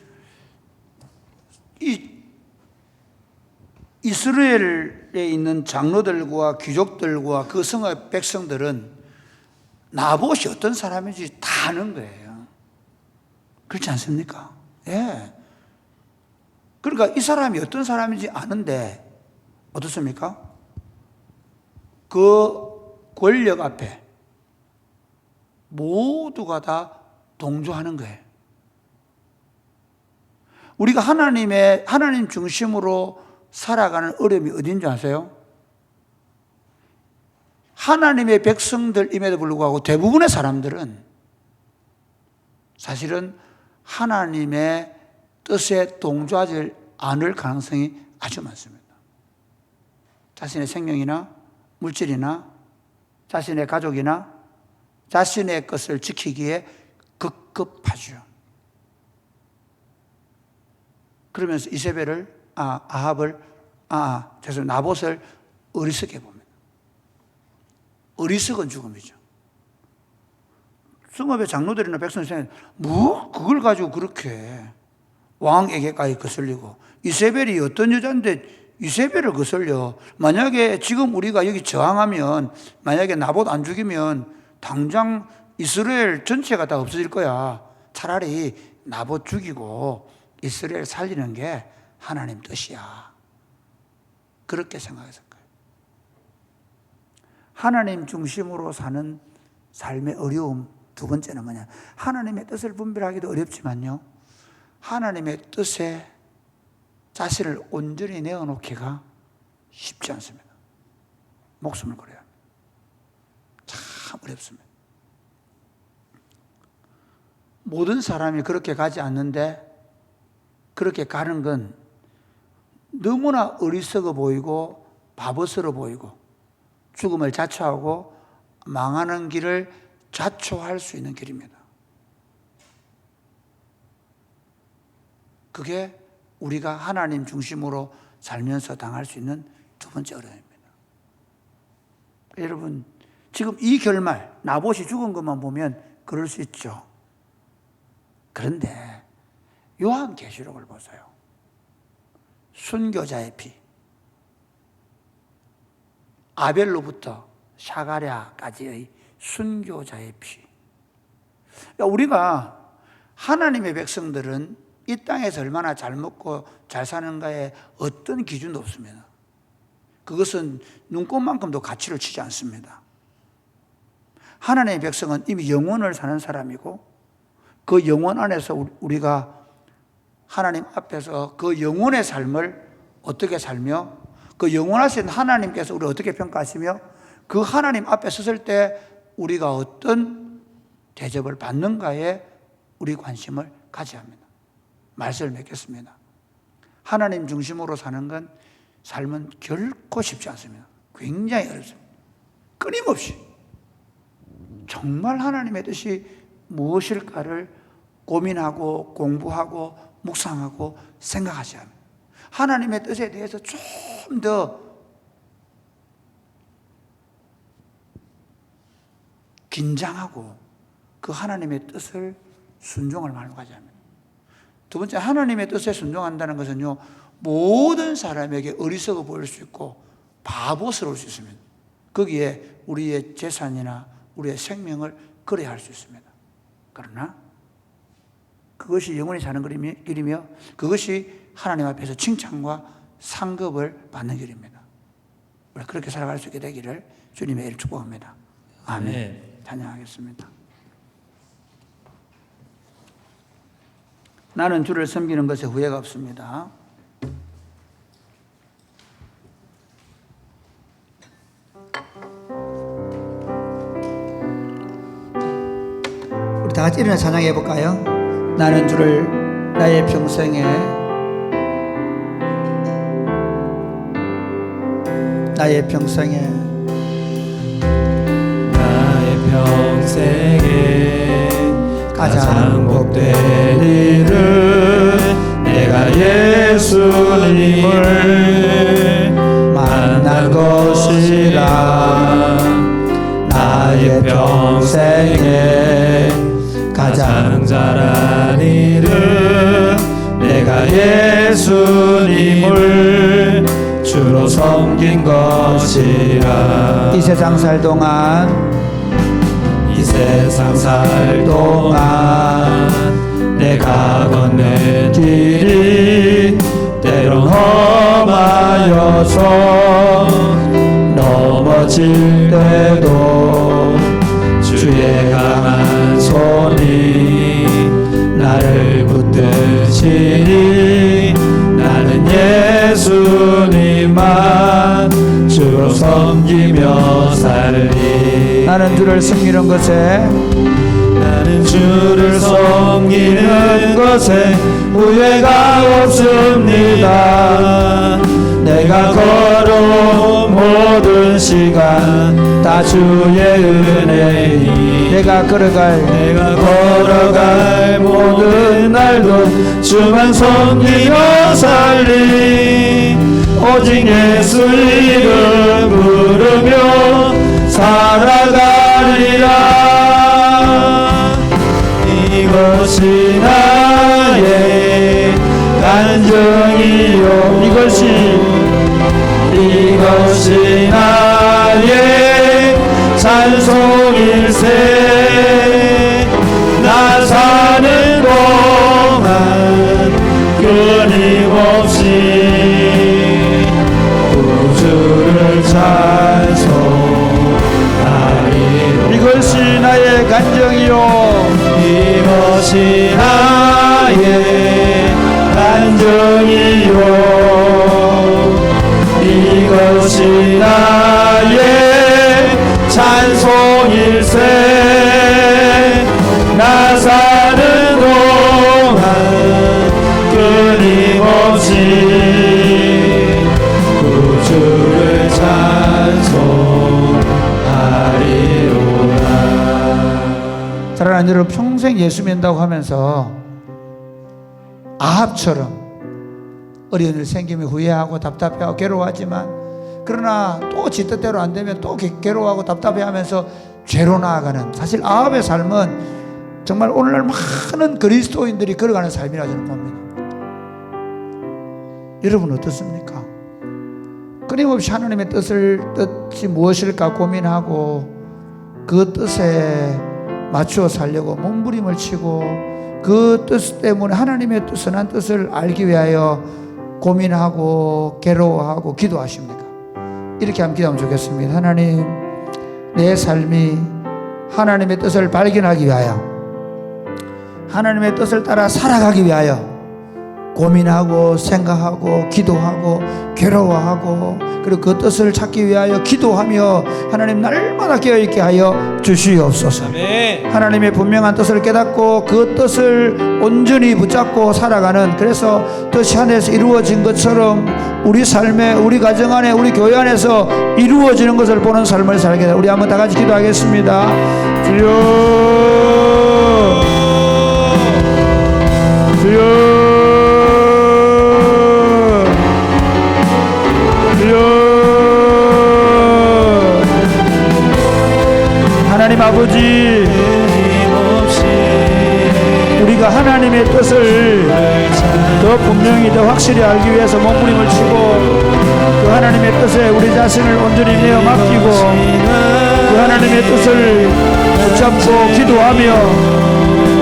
이스라엘에 있는 장로들과 귀족들과 그 성의 백성들은 나봇이 어떤 사람인지 다 아는 거예요. 그렇지 않습니까? 예. 그러니까 이 사람이 어떤 사람인지 아는데 어떻습니까? 그 권력 앞에 모두가 다 동조하는 거예요. 우리가 하나님 중심으로 살아가는 어려움이 어딘 줄 아세요? 하나님의 백성들임에도 불구하고 대부분의 사람들은 사실은 하나님의 뜻에 동조하지 않을 가능성이 아주 많습니다. 자신의 생명이나 물질이나 자신의 가족이나 자신의 것을 지키기에 급급하죠. 그러면서 나봇을 어리석게 봅니다. 어리석은 죽음이죠. 성읍의 장로들이나 백성이 그걸 가지고 그렇게 왕에게까지 거슬리고 이세벨이 어떤 여자인데 이세벨을 거슬려. 만약에 지금 우리가 여기 저항하면 만약에 나봇 안 죽이면 당장 이스라엘 전체가 다 없어질 거야. 차라리 나봇 죽이고 이스라엘 살리는 게 하나님 뜻이야. 그렇게 생각했을 거예요. 하나님 중심으로 사는 삶의 어려움 두 번째는 뭐냐? 하나님의 뜻을 분별하기도 어렵지만요. 하나님의 뜻에 자신을 온전히 내어놓기가 쉽지 않습니다. 목숨을 걸어야 합니다. 참 어렵습니다. 모든 사람이 그렇게 가지 않는데 그렇게 가는 건 너무나 어리석어 보이고 바보스러워 보이고 죽음을 자초하고 망하는 길을 자초할 수 있는 길입니다. 그게 우리가 하나님 중심으로 살면서 당할 수 있는 두 번째 어려움입니다. 여러분, 지금 이 결말, 나봇이 죽은 것만 보면 그럴 수 있죠. 그런데 요한계시록을 보세요. 순교자의 피, 아벨로부터 샤가랴까지의 순교자의 피. 그러니까 우리가 하나님의 백성들은 이 땅에서 얼마나 잘 먹고 잘 사는가에 어떤 기준도 없습니다. 그것은 눈꽃만큼도 가치를 치지 않습니다. 하나님의 백성은 이미 영원을 사는 사람이고 그 영원 안에서 우리가 하나님 앞에서 그 영원의 삶을 어떻게 살며 그 영원하신 하나님께서 우리를 어떻게 평가하시며 그 하나님 앞에 섰을 때 우리가 어떤 대접을 받는가에 우리 관심을 가져야 합니다. 말씀을 맺겠습니다. 하나님 중심으로 사는 건 삶은 결코 쉽지 않습니다. 굉장히 어렵습니다. 끊임없이 정말 하나님의 뜻이 무엇일까를 고민하고 공부하고 묵상하고 생각하셔야 합니다. 하나님의 뜻에 대해서 좀 더 긴장하고 그 하나님의 뜻을 순종을 가져야 합니다. 두 번째, 하나님의 뜻에 순종한다는 것은요, 모든 사람에게 어리석어 보일 수 있고 바보스러울 수 있습니다. 거기에 우리의 재산이나 우리의 생명을 걸어야 할 수 있습니다. 그러나 그것이 영원히 사는 길이며 그것이 하나님 앞에서 칭찬과 상급을 받는 길입니다. 우리 그렇게 살아갈 수 있게 되기를 주님의 이름으로 축복합니다. 아멘. 네. 찬양하겠습니다. 나는 주를 섬기는 것에 후회가 없습니다. 우리 다 같이 일어나 찬양해 볼까요? 나는 주를 나의 평생에 나의 평생에 가장 복된 일은 내가 예수님을 만난 것이라. 나의 평생에 가장 잘한 일은 내가 예수님을 주로 섬긴 것이라. 이 세상 살 동안 내가 걷는 길이 때론 험하여서 넘어질 때도 주의 강한 손이 나를 붙드시니 나는 예수님만 주로 섬기며 살리. 나는 주를 섬기는 것에 후회가 없습니다. 내가 걸어온 모든 시간 다 주의 은혜니 내가 걸어갈 모든 날도 주만 섬기며 살리. 오직 예수 이름 부르며 살아가리라. 이것이 나의 간증이요. 이것이 나의 찬송일세. 나 사는 동안 끊임없이 우주를 찬송하리로. 이것이 나의 간증이요. 이것이 나의 간증이요. 이것이 나의 찬송일세. 나 사는 동안 끊임없이 우주를 찬송하리로다. 사랑하는 여러분, 평생 예수 믿는다고 하면서 아합처럼 어려운 일 생기면 후회하고 답답해하고 괴로워하지만, 그러나 또 지 뜻대로 안 되면 또 괴로워하고 답답해하면서 죄로 나아가는, 사실 아합의 삶은 정말 오늘날 많은 그리스도인들이 걸어가는 삶이라 저는 봅니다. 여러분 어떻습니까? 끊임없이 하나님의 뜻이 무엇일까 고민하고 그 뜻에 맞추어 살려고 몸부림을 치고, 그 뜻 때문에 하나님의 선한 뜻을 알기 위하여 고민하고 괴로워하고 기도하십니까? 이렇게 한번 기도하면 좋겠습니다. 하나님, 내 삶이 하나님의 뜻을 발견하기 위하여, 하나님의 뜻을 따라 살아가기 위하여 고민하고 생각하고 기도하고 괴로워하고, 그리고 그 뜻을 찾기 위하여 기도하며 하나님 날마다 깨어있게 하여 주시옵소서. 하나님의 분명한 뜻을 깨닫고 그 뜻을 온전히 붙잡고 살아가는, 그래서 뜻이 하늘에서 이루어진 것처럼 우리 삶에, 우리 가정 안에, 우리 교회 안에서 이루어지는 것을 보는 삶을 살게 돼. 우리 한번 다 같이 기도하겠습니다. 주여, 주여, 하나님 아버지, 우리가 하나님의 뜻을 더 분명히 더 확실히 알기 위해서 몸부림을 치고, 그 하나님의 뜻에 우리 자신을 온전히 내어 맡기고 그 하나님의 뜻을 붙잡고 기도하며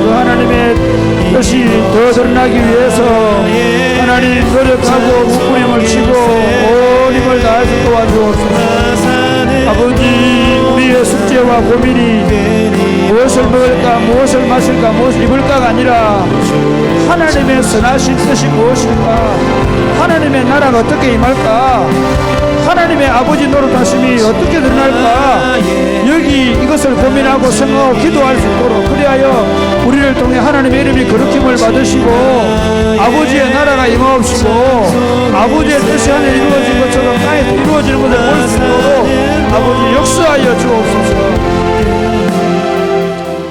그 하나님의 뜻이 더 드러나기 위해서 하나님 노력하고 몸부림을 치고 온 힘을 다해서 도와주옵소서. 아버지, 우리의 숙제와 고민이 무엇을 먹을까, 무엇을 마실까, 무엇을 입을까가 아니라 하나님의 선하신 뜻이 무엇일까, 하나님의 나라가 어떻게 임할까, 하나님의 아버지 노릇하심이 어떻게 드러날까, 여기 이것을 고민하고 생각하고 기도할 수 있도록, 그리하여 우리를 통해 하나님의 이름이 거룩힘을 받으시고 아버지의 나라가 임하옵시고 아버지의 뜻이 하늘에 이루어진 것처럼 땅에서 이루어지는 것을 볼 수 있도록 아버지 역사하여 주옵소서.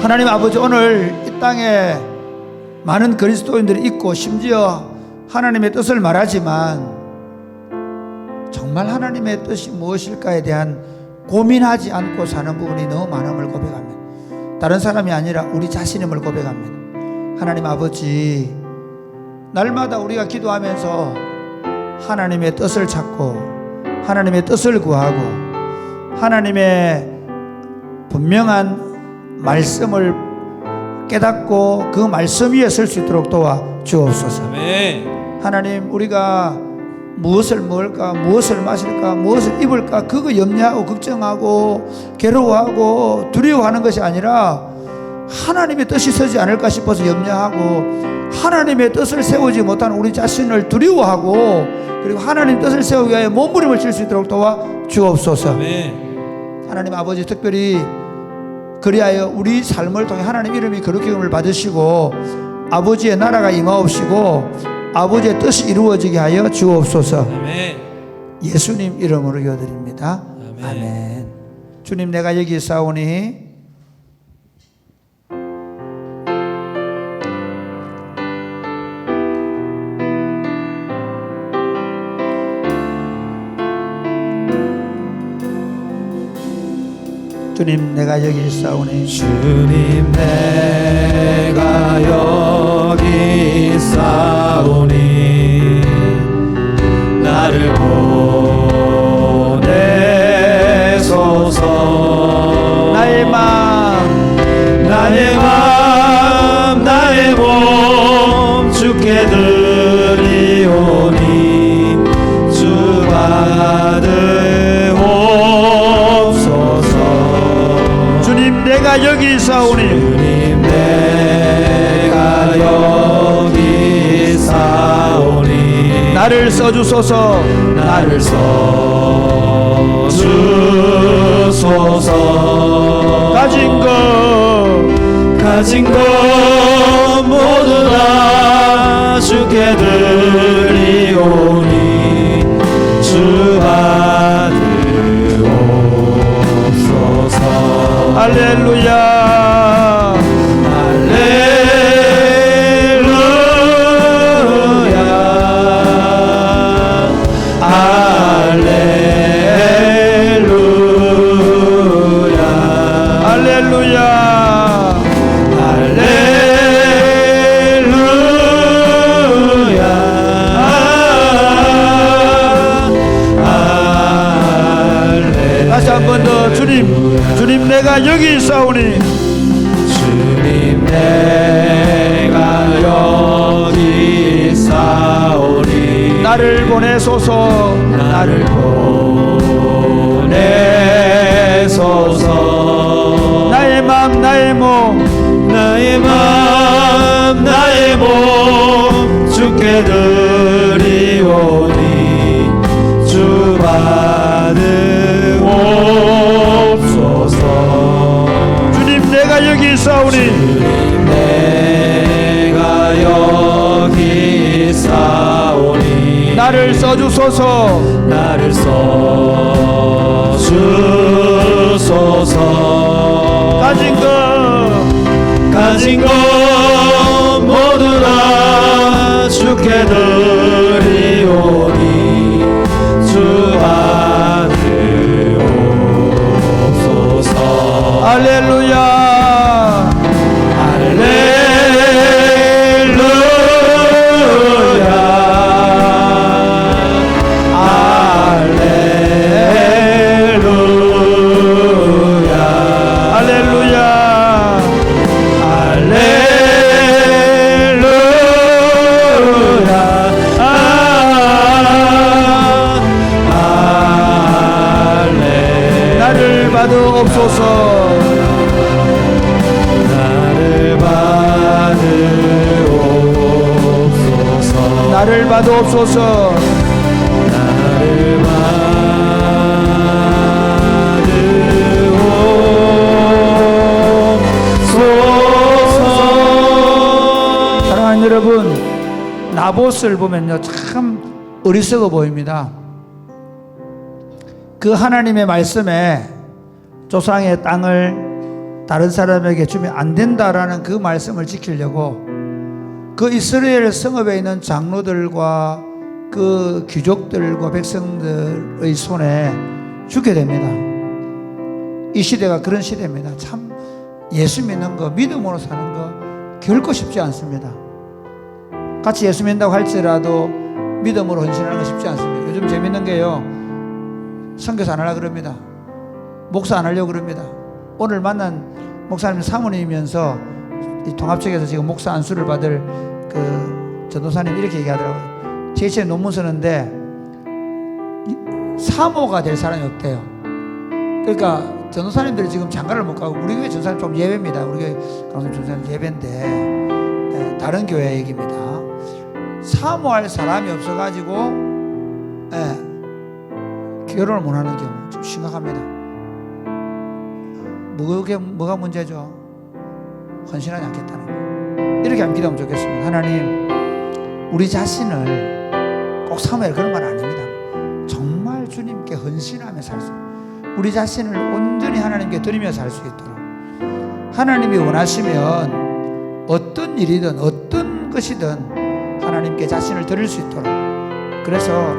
하나님 아버지, 오늘 이 땅에 많은 그리스도인들이 있고 심지어 하나님의 뜻을 말하지만 정말 하나님의 뜻이 무엇일까에 대한 고민하지 않고 사는 부분이 너무 많음을 고백합니다. 다른 사람이 아니라 우리 자신임을 고백합니다. 하나님 아버지, 날마다 우리가 기도하면서 하나님의 뜻을 찾고 하나님의 뜻을 구하고 하나님의 분명한 말씀을 깨닫고 그 말씀 위에 설 수 있도록 도와 주옵소서. 하나님, 우리가 무엇을 먹을까, 무엇을 마실까, 무엇을 입을까, 그거 염려하고 걱정하고 괴로워하고 두려워하는 것이 아니라 하나님의 뜻이 서지 않을까 싶어서 염려하고 하나님의 뜻을 세우지 못하는 우리 자신을 두려워하고, 그리고 하나님 뜻을 세우기 위하여 몸부림을 칠 수 있도록 도와 주옵소서. 하나님 아버지, 특별히 그리하여 우리 삶을 통해 하나님 이름이 거룩함을 받으시고 아버지의 나라가 임하옵시고 아버지의 뜻이 이루어지게 하여 주옵소서. 예수님 이름으로 기도드립니다. 아멘. 주님, 내가 여기 있사오니 주님, 내가 여기 있사오니 주님, 내가 여기 있사오니 나를 보내소서. 나의 마음, 나의 마음, 나의 몸 주께 드리오니 주 받으옵소서. 주님, 내가 여기 있사오니 주님, 내가 여기 있사오니 나를 써주소서. 나를 써주소서. 가진 것 모두 다 주께 드리오니 주 받으옵소서. 할렐루야, 할렐루야. 보내소서. 나를 보내소서. 나의 마음 나의 몸 나의 마음 나의 몸 주께 드리오니 주 받으옵소서. 주님 내가 여기 있사오니 주님 내가 여기 있사오니 나를 써주소서. 나를 써주소서. 가진 것 모두 다 주께 드리오니 주 받으옵소서. 할렐루야. 받으옵소서. 나를 받으옵소서. 나를 받으옵소서. 나를 받으옵소서. 사랑하는 여러분, 나봇을 보면요 참 어리석어 보입니다. 그 하나님의 말씀에 조상의 땅을 다른 사람에게 주면 안 된다라는 그 말씀을 지키려고 그 이스라엘 성읍에 있는 장로들과 그 귀족들과 백성들의 손에 죽게 됩니다. 이 시대가 그런 시대입니다. 참 예수 믿는 거, 믿음으로 사는 거 결코 쉽지 않습니다. 같이 예수 믿는다고 할지라도 믿음으로 헌신하는 거 쉽지 않습니다. 요즘 재밌는 게요, 선교사 안 하려고 그럽니다. 목사 안 하려고 그럽니다. 오늘 만난 목사님 사모님이면서 이 통합 측에서 지금 목사 안수를 받을 그 전도사님 이렇게 얘기하더라고요. 제2의 논문 쓰는데 사모가 될 사람이 없대요. 그러니까 전도사님들이 지금 장가를 못 가고, 우리 교회 전도사님 좀 예배입니다. 우리 교회 강성 전도사님 예배인데 다른 교회 얘기입니다. 사모할 사람이 없어가지고 결혼을 못 하는 경우 좀 심각합니다. 뭐가 문제죠? 헌신하지 않겠다는 거. 이렇게 한번 기도하면 좋겠습니다. 하나님, 우리 자신을 꼭 사모해라 그런 말 아닙니다. 정말 주님께 헌신하며 살 수, 우리 자신을 온전히 하나님께 드리며 살 수 있도록, 하나님이 원하시면 어떤 일이든 어떤 것이든 하나님께 자신을 드릴 수 있도록, 그래서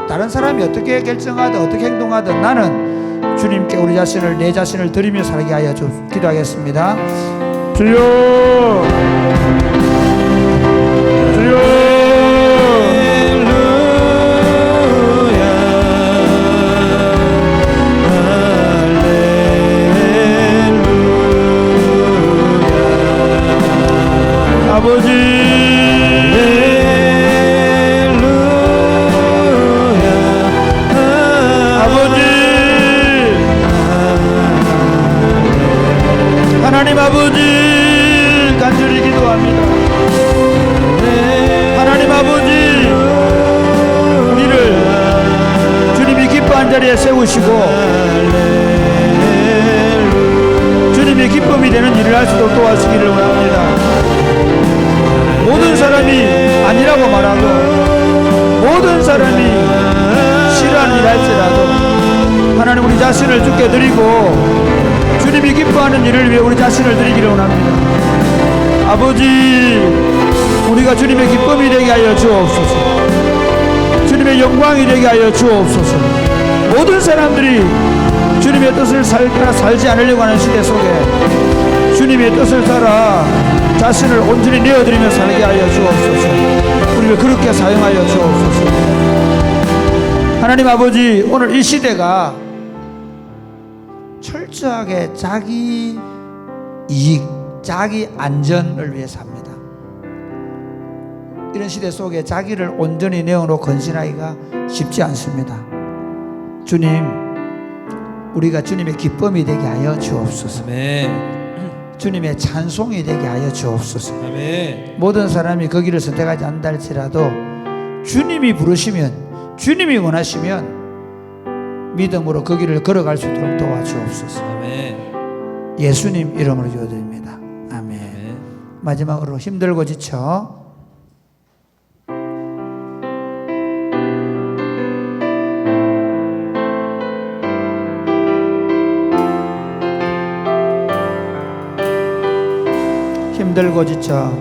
다른 사람이 어떻게 결정하든 어떻게 행동하든 나는 주님께 우리 자신을, 내 자신을 드리며 살게 하여 기도하겠습니다. 주여, 주여. 아버지, 하나님 아버지, 간절히 기도합니다. 하나님 아버지, 우리를 주님이 기뻐한 자리에 세우시고 주님의 기쁨이 되는 일을 할 수 있도록 도와주기를 원합니다. 모든 사람이 아니라고 말하고 모든 사람이 싫어하는 일 할지라도 하나님, 우리 자신을 주께 드리고 주님이 기뻐하는 일을 위해 우리 자신을 드리기를 원합니다. 아버지, 우리가 주님의 기쁨이 되게 하여 주옵소서. 주님의 영광이 되게 하여 주옵소서. 모든 사람들이 주님의 뜻을 따라 살지 않으려고 하는 시대 속에 주님의 뜻을 따라 자신을 온전히 내어드리며 살게 하여 주옵소서. 우리를 그렇게 사용하여 주옵소서. 하나님 아버지, 오늘 이 시대가 철저하게 자기 이익, 자기 안전을 위해 삽니다. 이런 시대 속에 자기를 온전히 내어놓고 헌신하기가 쉽지 않습니다. 주님, 우리가 주님의 기쁨이 되게 하여 주옵소서. 아멘. 주님의 찬송이 되게 하여 주옵소서. 아멘. 모든 사람이 그 길을 선택하지 않다 할지라도 주님이 부르시면, 주님이 원하시면 믿음으로 그 길을 걸어갈 수 있도록 도와주옵소서. 아멘. 예수님 이름으로 기도드립니다. 아멘. 아멘. 마지막으로 힘들고 지쳐 힘들고 지쳐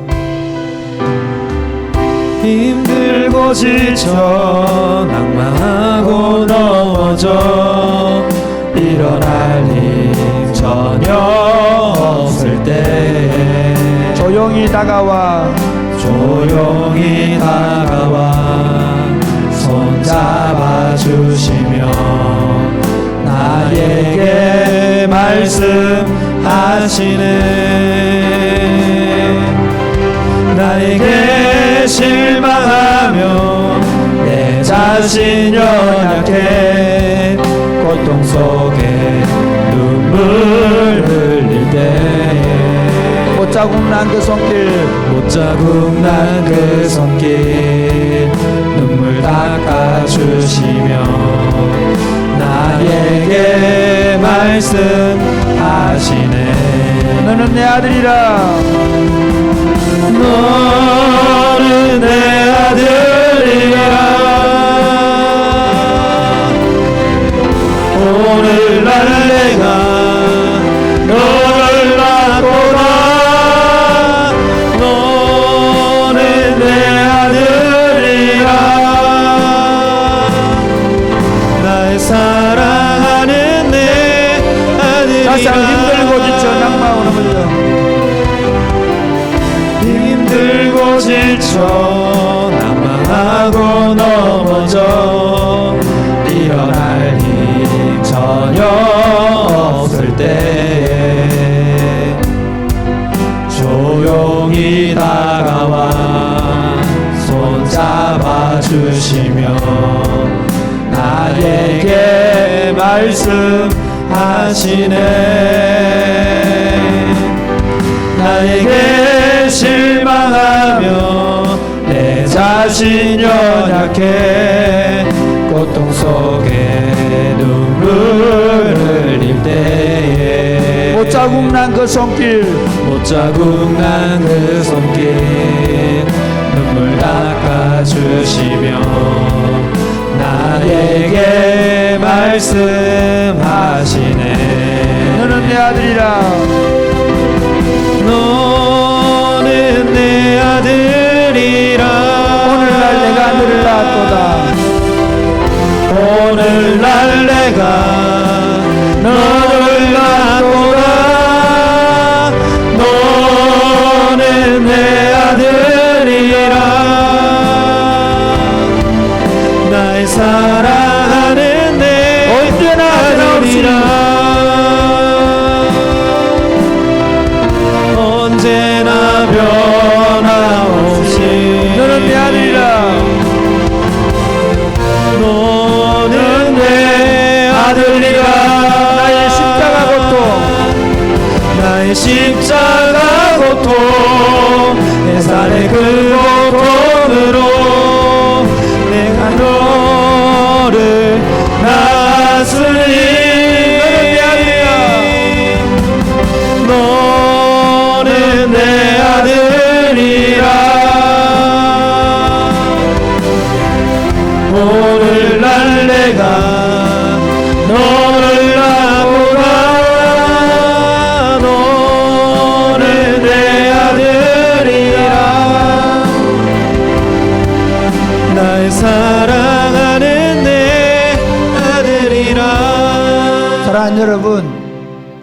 힘들고 지쳐 낭망하고 넘어져 일어날 힘 전혀 없을 때 조용히 다가와 손 잡아주시며 나에게 말씀하시네. 나에게 실망하며 내 자신 연약해 고통 속에 눈물 흘릴 때 못자국 난 그 손길 못자국 난 그 손길 눈물 닦아주시며 나에게 말씀하시네. 너는 내 아들이라 너는 내 아들이라 오늘날 내가 너를 낳고라. 너는 내 아들이라 나의 사랑하는 내 아들이라. 다시 한번 힘들고 지쳐 낭망으로 흘려 힘들고 지쳐 낭망하고 넘어져 일어날 힘 전혀 없을 때 조용히 다가와 손 잡아주시며 나에게 말씀하시네. 나에게 실망하며 내 자신 연약해 고통 속에 눈물 흘릴 때에 못자국 난 그 손길 못자국 난 그 손길 눈물 닦아주시며 나에게 말씀하시네. 너는 내 아들이라 너는 내 아들이라 오늘날 내가 너를 낳았도다. 오늘날 내가 너를 낳았도다. 너는 내 아들이라 나의 사랑하는 내 아들이라. 언제나 변함없이 너는 내 아들이라 너는 내 아들이라. 나의 십자가 고통 나의 십자가 고통 내 살의 그 고통으로 내가 너를 낳았으니 너는 내 아들이라. 오늘날 내가 너를 낳고라. 너는 내 아들이라 나의 사랑하는 내 아들이라. 사랑하는 여러분,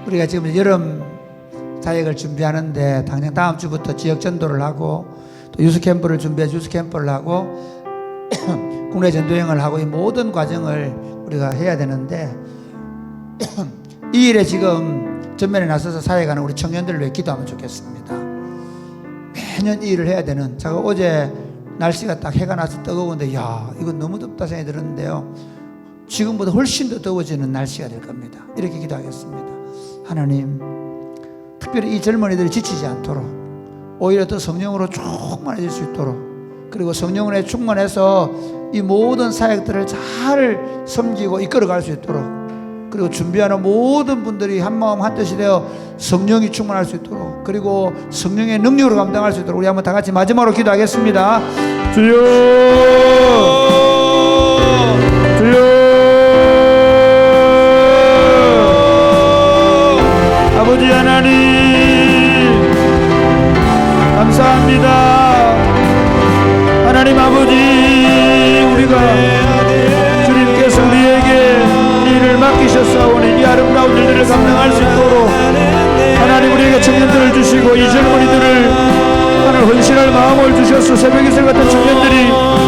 우리가 지금 여름 사역을 준비하는데 당장 다음 주부터 지역 전도를 하고 또 유스 캠프를 준비해서 유스 캠프를 하고 국내 전도여행을 하고 이 모든 과정을 우리가 해야 되는데 이 일에 지금 전면에 나서서 사역하는 우리 청년들을 위해 기도하면 좋겠습니다. 매년 이 일을 해야 되는, 제가 어제 날씨가 딱 해가 나서 뜨거운데 야 이건 너무 덥다 생각이 들었는데요, 지금보다 훨씬 더 더워지는 날씨가 될 겁니다. 이렇게 기도하겠습니다. 하나님, 특별히 이 젊은이들이 지치지 않도록 오히려 더 성령으로 충만해질 수 있도록, 그리고 성령에 충만해서 이 모든 사역들을 잘 섬기고 이끌어갈 수 있도록, 그리고 준비하는 모든 분들이 한마음 한뜻이 되어 성령이 충만할 수 있도록, 그리고 성령의 능력으로 감당할 수 있도록 우리 한번 다 같이 마지막으로 기도하겠습니다. 주여 주여 아버지 하나님 감사합니다. 하나님 아버지, 우리가 주님께서 우리에게 일을 맡기셨사오니 이 아름다운 일들을 감당할 수 있도록 하나님 우리에게 청년들을 주시고 이 젊은이들을 하늘 헌신할 마음을 주셔서 새벽이슬 같은 청년들이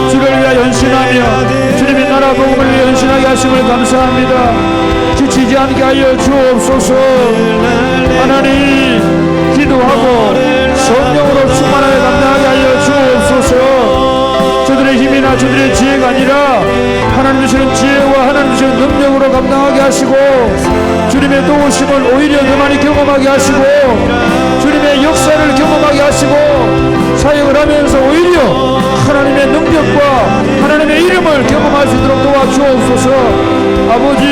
주를 위하여 헌신하며 주님의 나라 복음을 위해 헌신하게 하심을 감사합니다. 지치지 않게 하여 주옵소서. 하나님 기도하고 성령으로 충만하게 감당하게 하여 주옵소서. 저들의 힘이나 저들의 지혜가 아니라 하나님 주시는 지혜와 하나님 주시는 능력으로 감당하게 하시고 주님의 도우심을 오히려 더 많이 경험하게 하시고 주님의 역사를 경험하게 하시고 사역을 하면서 오히려 하나님의 능력과 하나님의 이름을 경험할 수 있도록 도와주옵소서. 아버지,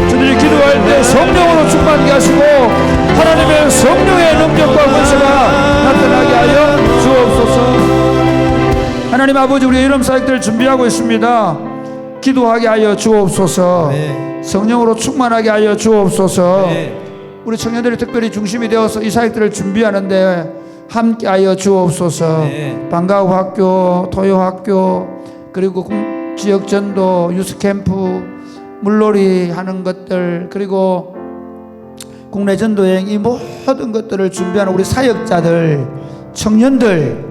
저들이 기도할 때 성령으로 충만하게 하시고 하나님의 성령의 능력과 권세가 나타나게 하여 주옵소서. 하나님 아버지, 우리의 이름 사역들을 준비하고 있습니다. 기도하게 하여 주옵소서. 네. 성령으로 충만하게 하여 주옵소서. 네. 우리 청년들이 특별히 중심이 되어서 이 사역들을 준비하는데 함께하여 주옵소서. 네. 방과후 학교, 토요학교, 그리고 지역전도, 유스캠프, 물놀이 하는 것들, 그리고 국내 전도여행, 이 모든 것들을 준비하는 우리 사역자들, 청년들,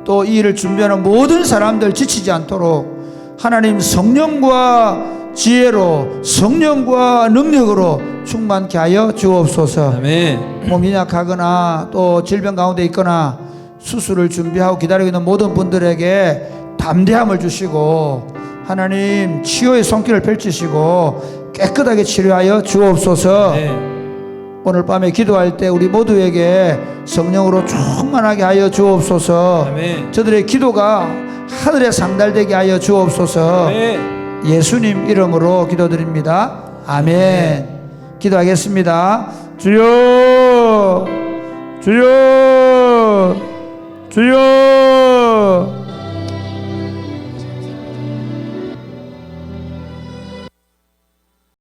또 이 일을 준비하는 모든 사람들 지치지 않도록 하나님 성령과 지혜로, 성령과 능력으로 충만케 하여 주옵소서. 아멘. 몸이 약하거나 또 질병 가운데 있거나 수술을 준비하고 기다리고 있는 모든 분들에게 담대함을 주시고 하나님 치유의 손길을 펼치시고 깨끗하게 치료하여 주옵소서. 네. 오늘 밤에 기도할 때 우리 모두에게 성령으로 충만하게 하여 주옵소서. 아멘. 저들의 기도가 하늘에 상달되게 하여 주옵소서. 아멘. 예수님 이름으로 기도드립니다. 아멘. 기도하겠습니다. 주여 주여 주여